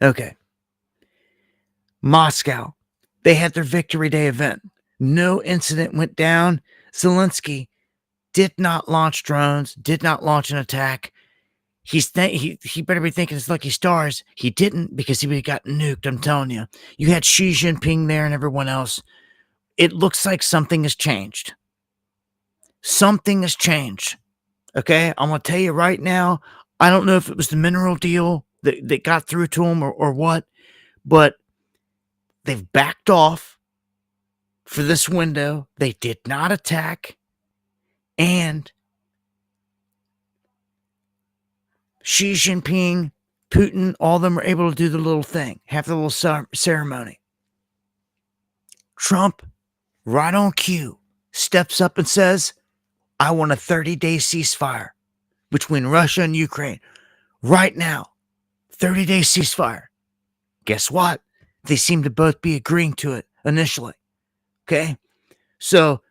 Okay. Moscow. They had their Victory Day event. No incident went down. Zelensky did not launch drones, did not launch an attack. He better be thinking it's lucky stars. He didn't, because he would have gotten nuked, I'm telling you. You had Xi Jinping there and everyone else. It looks like something has changed. Something has changed. Okay? I'm going to tell you right now, I don't know if it was the mineral deal that got through to them or what, but they've backed off for this window. They did not attack. And Xi Jinping, Putin, all of them were able to do the little thing, have the little ceremony. Trump, right on cue, steps up and says, I want a 30-day ceasefire between Russia and Ukraine. Right now, 30-day ceasefire. Guess what? They seem to both be agreeing to it initially. Okay? So,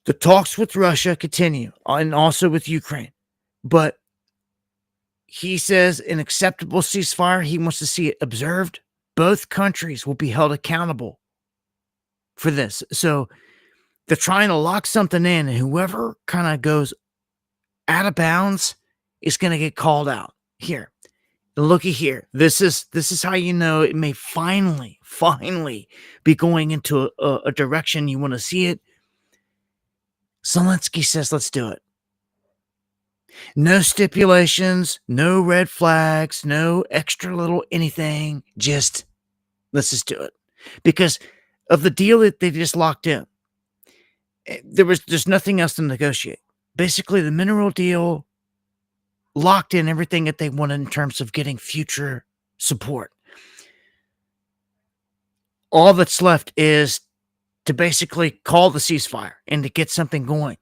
the talks with Russia continue, and also with Ukraine. But he says an acceptable ceasefire, he wants to see it observed. Both countries will be held accountable for this. So they're trying to lock something in, and whoever kind of goes out of bounds is going to get called out. Here, looky here. This is how you know it may finally be going into a direction you want to see it. Zelensky says, let's do it. No stipulations, no red flags, no extra little anything. Just let's just do it. Because of the deal that they just locked in, there's nothing else to negotiate. Basically, the mineral deal locked in everything that they wanted in terms of getting future support. All that's left is to basically call the ceasefire and to get something going.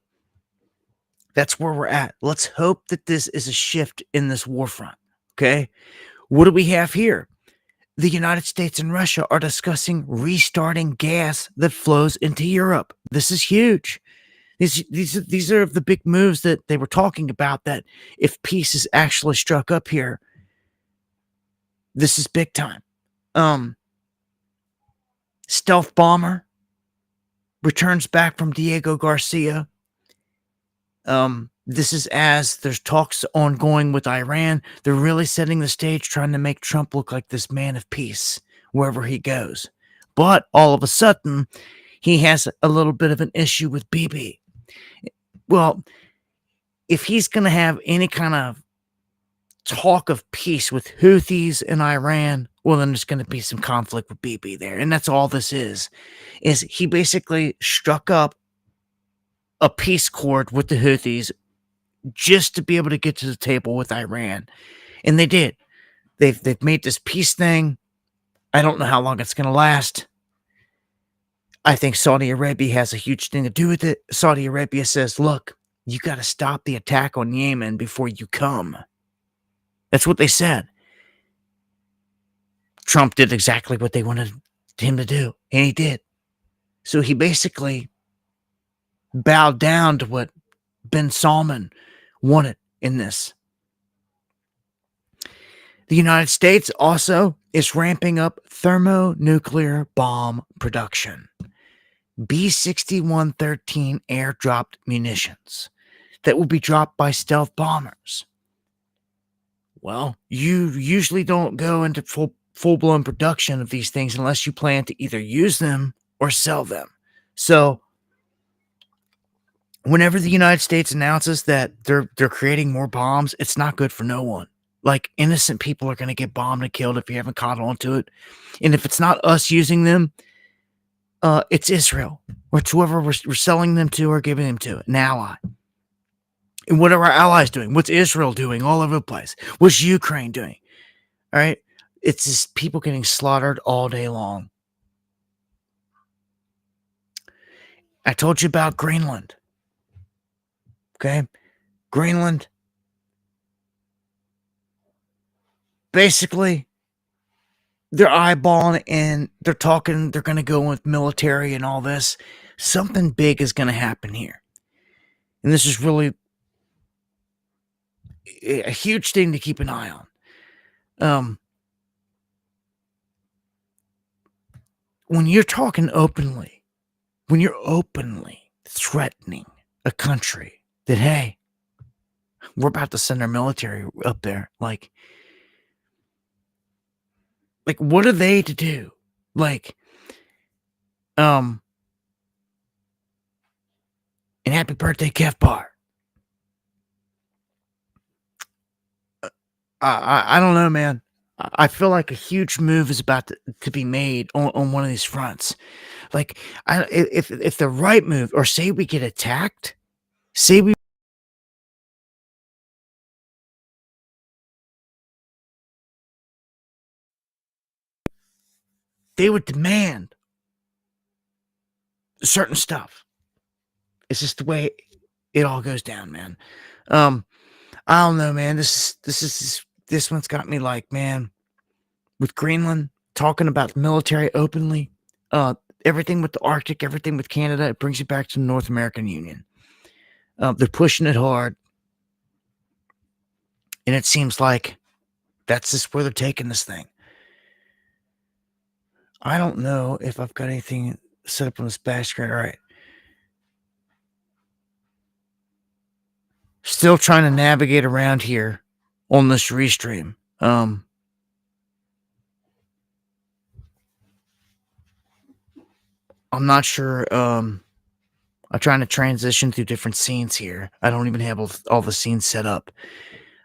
That's where we're at. Let's hope that this is a shift in this war front. Okay. What do we have here? The United States and Russia are discussing restarting gas that flows into Europe. This is huge. These are the big moves that they were talking about, that if peace is actually struck up here, this is big time. Stealth bomber returns back from Diego Garcia. This is as there's talks ongoing with Iran. They're really setting the stage, trying to make Trump look like this man of peace wherever he goes. But all of a sudden, he has a little bit of an issue with Bibi. Well, if he's going to have any kind of talk of peace with Houthis and Iran, well, then there's going to be some conflict with Bibi there. And that's all this is he basically struck up a peace accord with the Houthis just to be able to get to the table with Iran. And they did. They've made this peace thing. I don't know how long it's going to last. I think Saudi Arabia has a huge thing to do with it. Saudi Arabia says, look, you got to stop the attack on Yemen before you come. That's what they said. Trump did exactly what they wanted him to do, and he did. So he basically bowed down to what bin Salman wanted in this. The United States also is ramping up thermonuclear bomb production. B-6113 airdropped munitions that will be dropped by stealth bombers. Well, you usually don't go into full-blown production of these things unless you plan to either use them or sell them. So whenever the United States announces that they're creating more bombs, it's not good for no one. Like, innocent people are going to get bombed and killed if you haven't caught on to it. And if it's not us using them, it's Israel, or it's whoever we're selling them to or giving them to, an ally. And what are our allies doing? What's Israel doing all over the place? What's Ukraine doing? All right. It's just people getting slaughtered all day long. I told you about Greenland. Okay. Greenland. Basically, they're eyeballing and they're talking, they're going to go with military and all this. Something big is going to happen here. And this is really a huge thing to keep an eye on. When you're talking openly, when you're openly threatening a country that, hey, we're about to send our military up there, like what are they to do? And happy birthday, Kev Bar. I don't know, man. I feel like a huge move is about to be made on one of these fronts. Like, if the right move, or say we get attacked, they would demand certain stuff. It's just the way it all goes down, man. I don't know, man. This one's got me like, man, with Greenland talking about the military openly, everything with the Arctic, everything with Canada, it brings you back to the North American Union. They're pushing it hard, and it seems like that's just where they're taking this thing. I don't know if I've got anything set up on the splash screen. All right. Still trying to navigate around here on this restream. I'm not sure. I'm trying to transition through different scenes here. I don't even have all the scenes set up.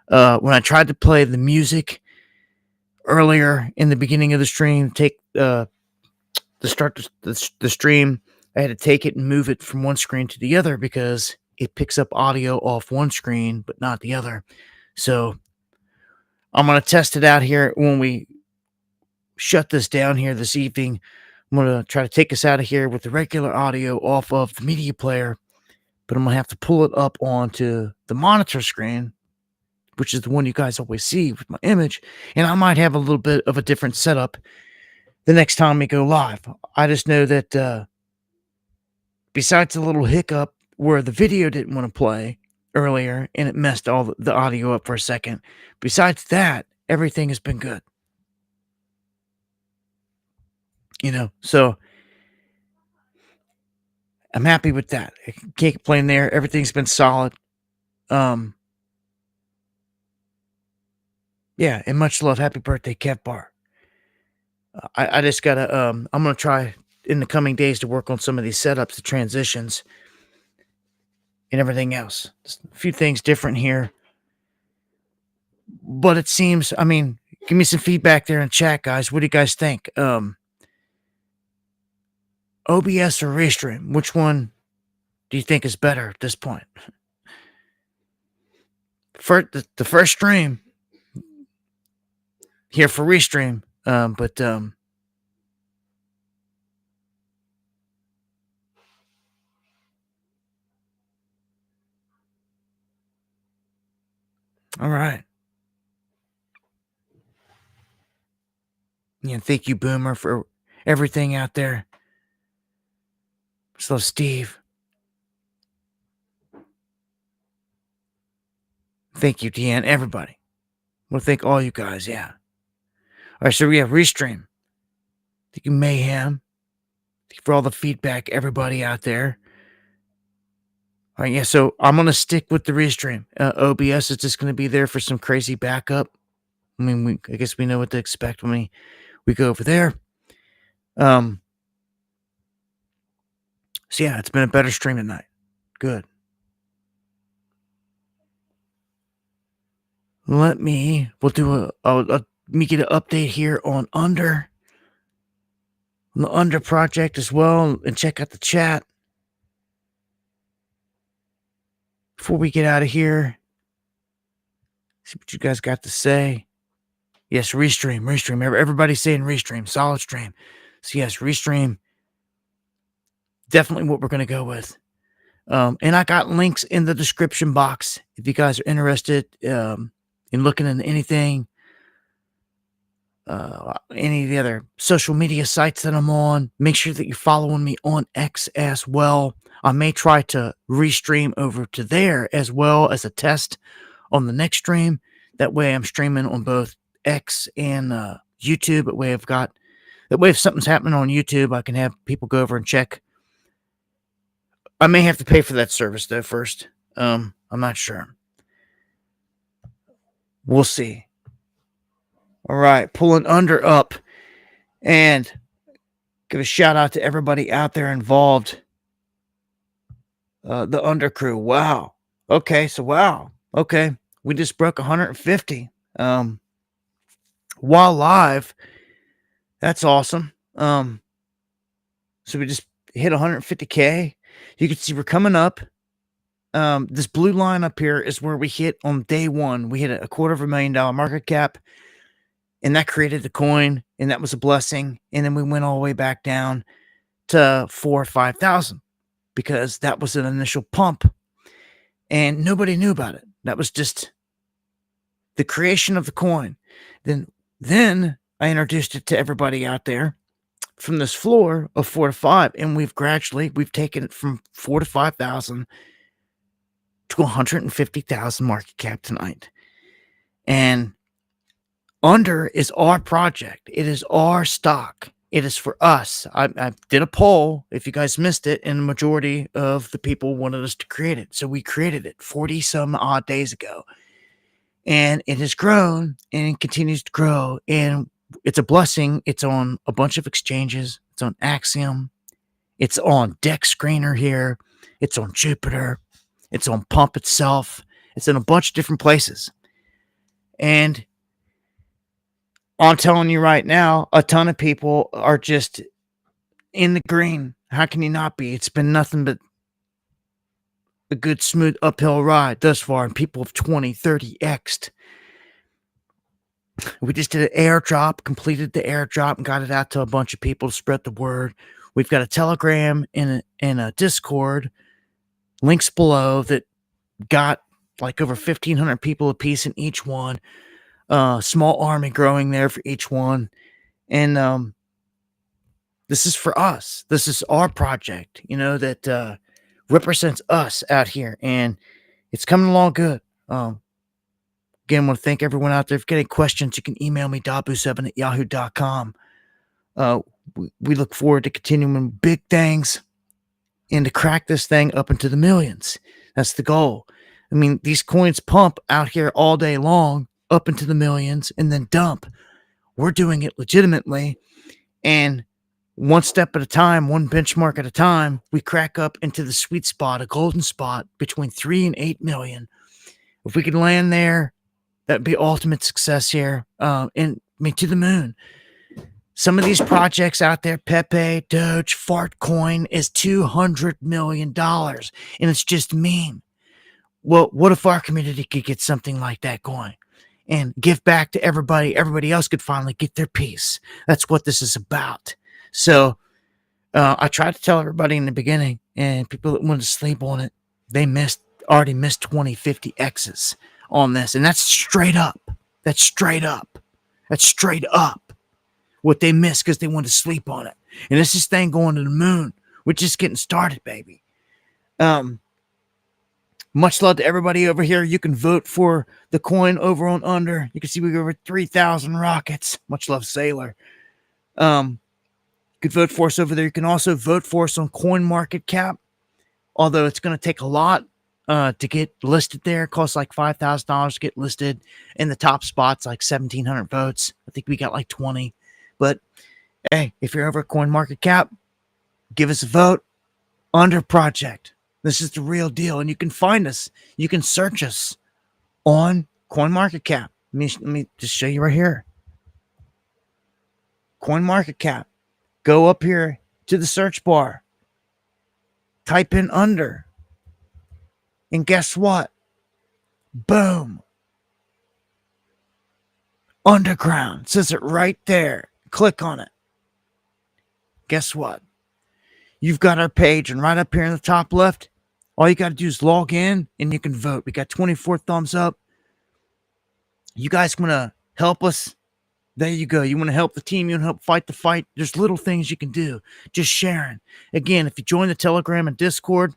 When I tried to play the music earlier in the beginning of the stream, to start the stream, I had to take it and move it from one screen to the other because it picks up audio off one screen, but not the other. So I'm going to test it out here when we shut this down here this evening. I'm going to try to take us out of here with the regular audio off of the media player, but I'm going to have to pull it up onto the monitor screen, which is the one you guys always see with my image. And I might have a little bit of a different setup the next time we go live. I just know that besides a little hiccup where the video didn't want to play earlier and it messed all the audio up for a second, besides that, everything has been good. So I'm happy with that. I can't complain there. Everything's been solid. Yeah, and much love. Happy birthday, Kev Bar. I just gotta I'm gonna try in the coming days to work on some of these setups, the transitions, and everything else. Just a few things different here. But it seems, give me some feedback there in chat, guys. What do you guys think? OBS or Restream? Which one do you think is better at this point? The first stream here for Restream, but all right. Yeah, thank you, Boomer, for everything out there. So, Steve. Thank you, Deanne. Everybody. I want to thank all you guys. Yeah. All right, so we have Restream. Thank you, Mayhem. Thank you for all the feedback, everybody out there. All right, yeah, so I'm going to stick with the Restream. OBS is just going to be there for some crazy backup. I guess we know what to expect when we go over there. So, yeah, it's been a better stream tonight. Good. We'll do let me get an update here on the Under project as well, and check out the chat before we get out of here. See what you guys got to say. Yes, Restream. Everybody's saying Restream, solid stream. So yes, Restream, definitely what we're going to go with. And I got links in the description box if you guys are interested in looking into anything, any of the other social media sites that I'm on. Make sure that you're following me on X as well. I may try to restream over to there as well as a test on the next stream. That way I'm streaming on both X and YouTube. That way if something's happening on YouTube, I can have people go over and check. I may have to pay for that service though first. I'm not sure. We'll see. All right, pulling Under up, and give a shout out to everybody out there involved. The Under crew. Wow. Okay, so wow. Okay, we just broke 150. While live, that's awesome. So we just hit 150K. You can see we're coming up. This blue line up here is where we hit on day one. We hit a $250,000 market cap, and that created the coin, and that was a blessing. And then we went all the way back down to 4 or 5,000 because that was an initial pump and nobody knew about it. That was just the creation of the coin. Then I introduced it to everybody out there from this floor of 4 to 5, and we've taken it from 4 to 5,000 to 150,000 market cap tonight. And Under is our project. It is our stock. It is for us. I did a poll, if you guys missed it, and the majority of the people wanted us to create it. So we created it 40 some odd days ago. And it has grown and continues to grow. And it's a blessing. It's on a bunch of exchanges. It's on Axiom. It's on Dex Screener here. It's on Jupiter. It's on Pump itself. It's in a bunch of different places. And I'm telling you right now, a ton of people are just in the green. How can you not be? It's been nothing but a good, smooth uphill ride thus far, and people have 20, 30x'd. We just did an airdrop, completed the airdrop, and got it out to a bunch of people to spread the word. We've got a Telegram and a Discord, links below, that got like over 1,500 people a piece in each one. Small army growing there for each one. And this is for us. This is our project, that represents us out here. And it's coming along good. Again, I want to thank everyone out there. If you get any questions, you can email me, dabu7@yahoo.com. We look forward to continuing big things and to crack this thing up into the millions. That's the goal. I mean, these coins pump out here all day long, up into the millions, and then dump. We're doing it legitimately, and one step at a time, one benchmark at a time, we crack up into the sweet spot, a golden spot between 3 and 8 million. If we could land there, that'd be ultimate success here. And to the moon. Some of these projects out there, Pepe, Doge, Fartcoin, is $200 million, and it's just mean. Well, what if our community could get something like that going and give back to everybody? Everybody else could finally get their piece. That's what this is about. So I tried to tell everybody in the beginning, and people that wanted to sleep on it, they already missed 20, 50 X's on this. And that's straight up. That's straight up. That's straight up what they missed because they wanted to sleep on it. And this is thing going to the moon. We're just getting started, baby. Much love to everybody over here. You can vote for the coin over on Under. You can see we got over 3,000 rockets. Much love, Sailor. You could vote for us over there. You can also vote for us on CoinMarketCap, although it's going to take a lot to get listed there. It costs like $5,000 to get listed. In the top spots, like 1,700 votes. I think we got like 20. But hey, if you're over at CoinMarketCap, give us a vote. Under Project. This is the real deal. And you can find us. You can search us on CoinMarketCap. Let me just show you right here. CoinMarketCap. Go up here to the search bar. Type in Under. And guess what? Boom. Underground. It says it right there. Click on it. Guess what? You've got our page, and right up here in the top left, all you got to do is log in and you can vote. We got 24 thumbs up. You guys want to help us? There you go. You want to help the team? You want to help fight the fight? There's little things you can do. Just sharing. Again, if you join the Telegram and Discord,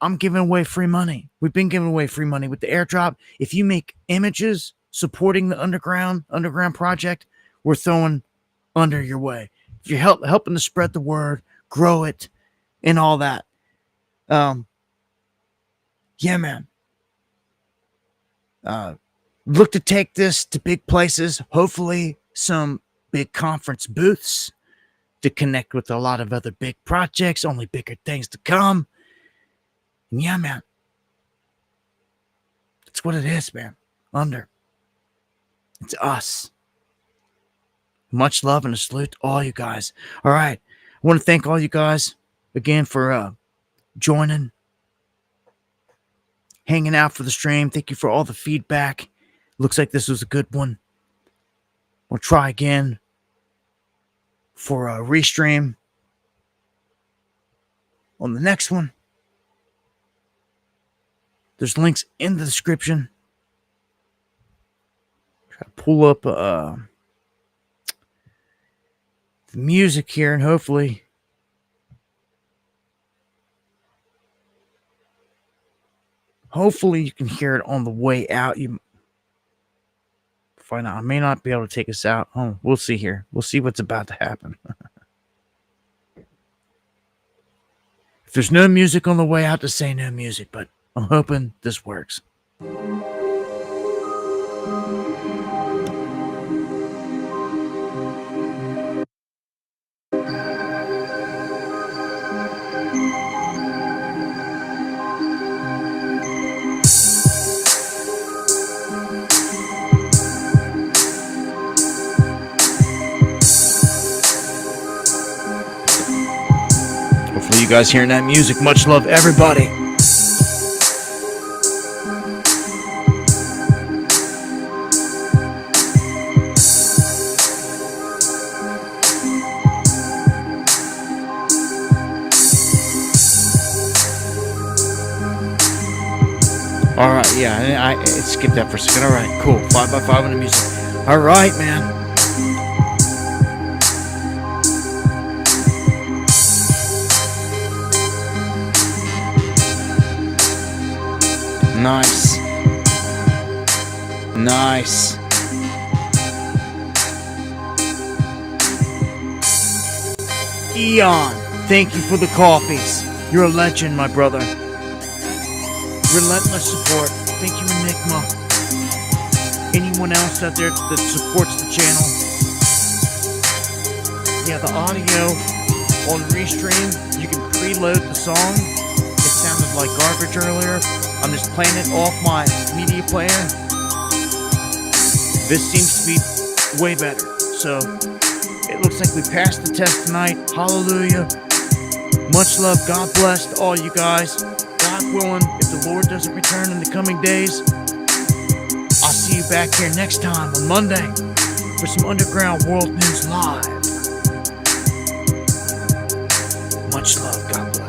I'm giving away free money. We've been giving away free money with the airdrop. If you make images supporting the underground project, we're throwing Under your way. If you're helping to spread the word, grow it, and all that. Yeah, man. Look to take this to big places. Hopefully some big conference booths to connect with a lot of other big projects. Only bigger things to come. And yeah, man. It's what it is, man. Under. It's us. Much love and a salute to all you guys. All right. I want to thank all you guys again for joining, hanging out for the stream. Thank you for all the feedback. Looks like this was a good one. We'll try again for a restream. on the next one. There's links in the description. Try to pull up the music here, and hopefully you can hear it on the way out. You find out. I may not be able to take us out. Oh, we'll see here. We'll see what's about to happen. If there's no music on the way out, to say no music, but I'm hoping this works. Hopefully you guys hearing that music. Much love, everybody. All right, yeah, I skipped that for a second. All right, cool. 5x5 on the music. All right, man. Nice. Nice. Eon, thank you for the coffees. You're a legend, my brother. Relentless support. Thank you, Enigma. Anyone else out there that supports the channel. Yeah, the audio on Restream, you can preload the song. It sounded like garbage earlier. I'm just playing it off my media player. This seems to be way better. So, it looks like we passed the test tonight. Hallelujah. Much love. God bless to all you guys. God willing, if the Lord doesn't return in the coming days, I'll see you back here next time on Monday for some Underground World News Live. Much love. God bless.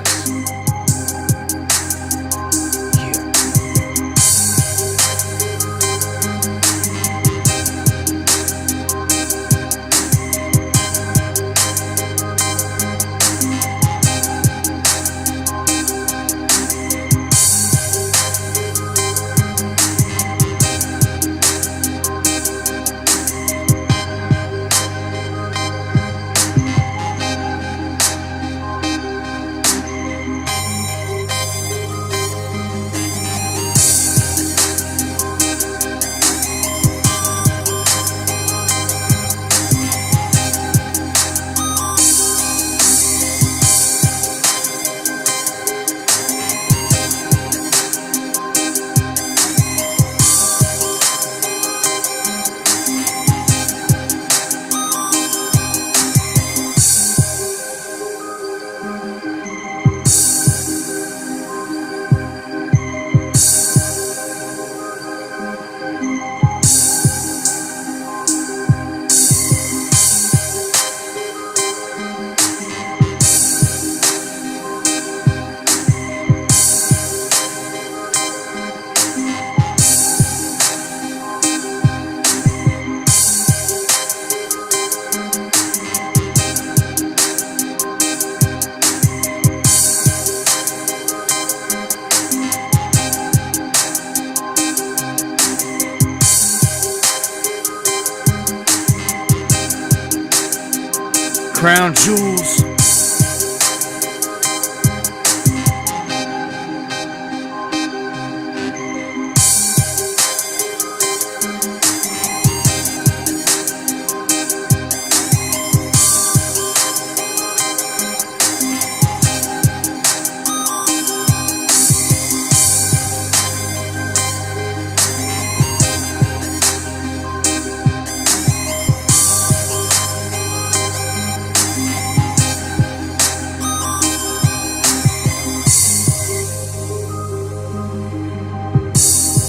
Crown jewels.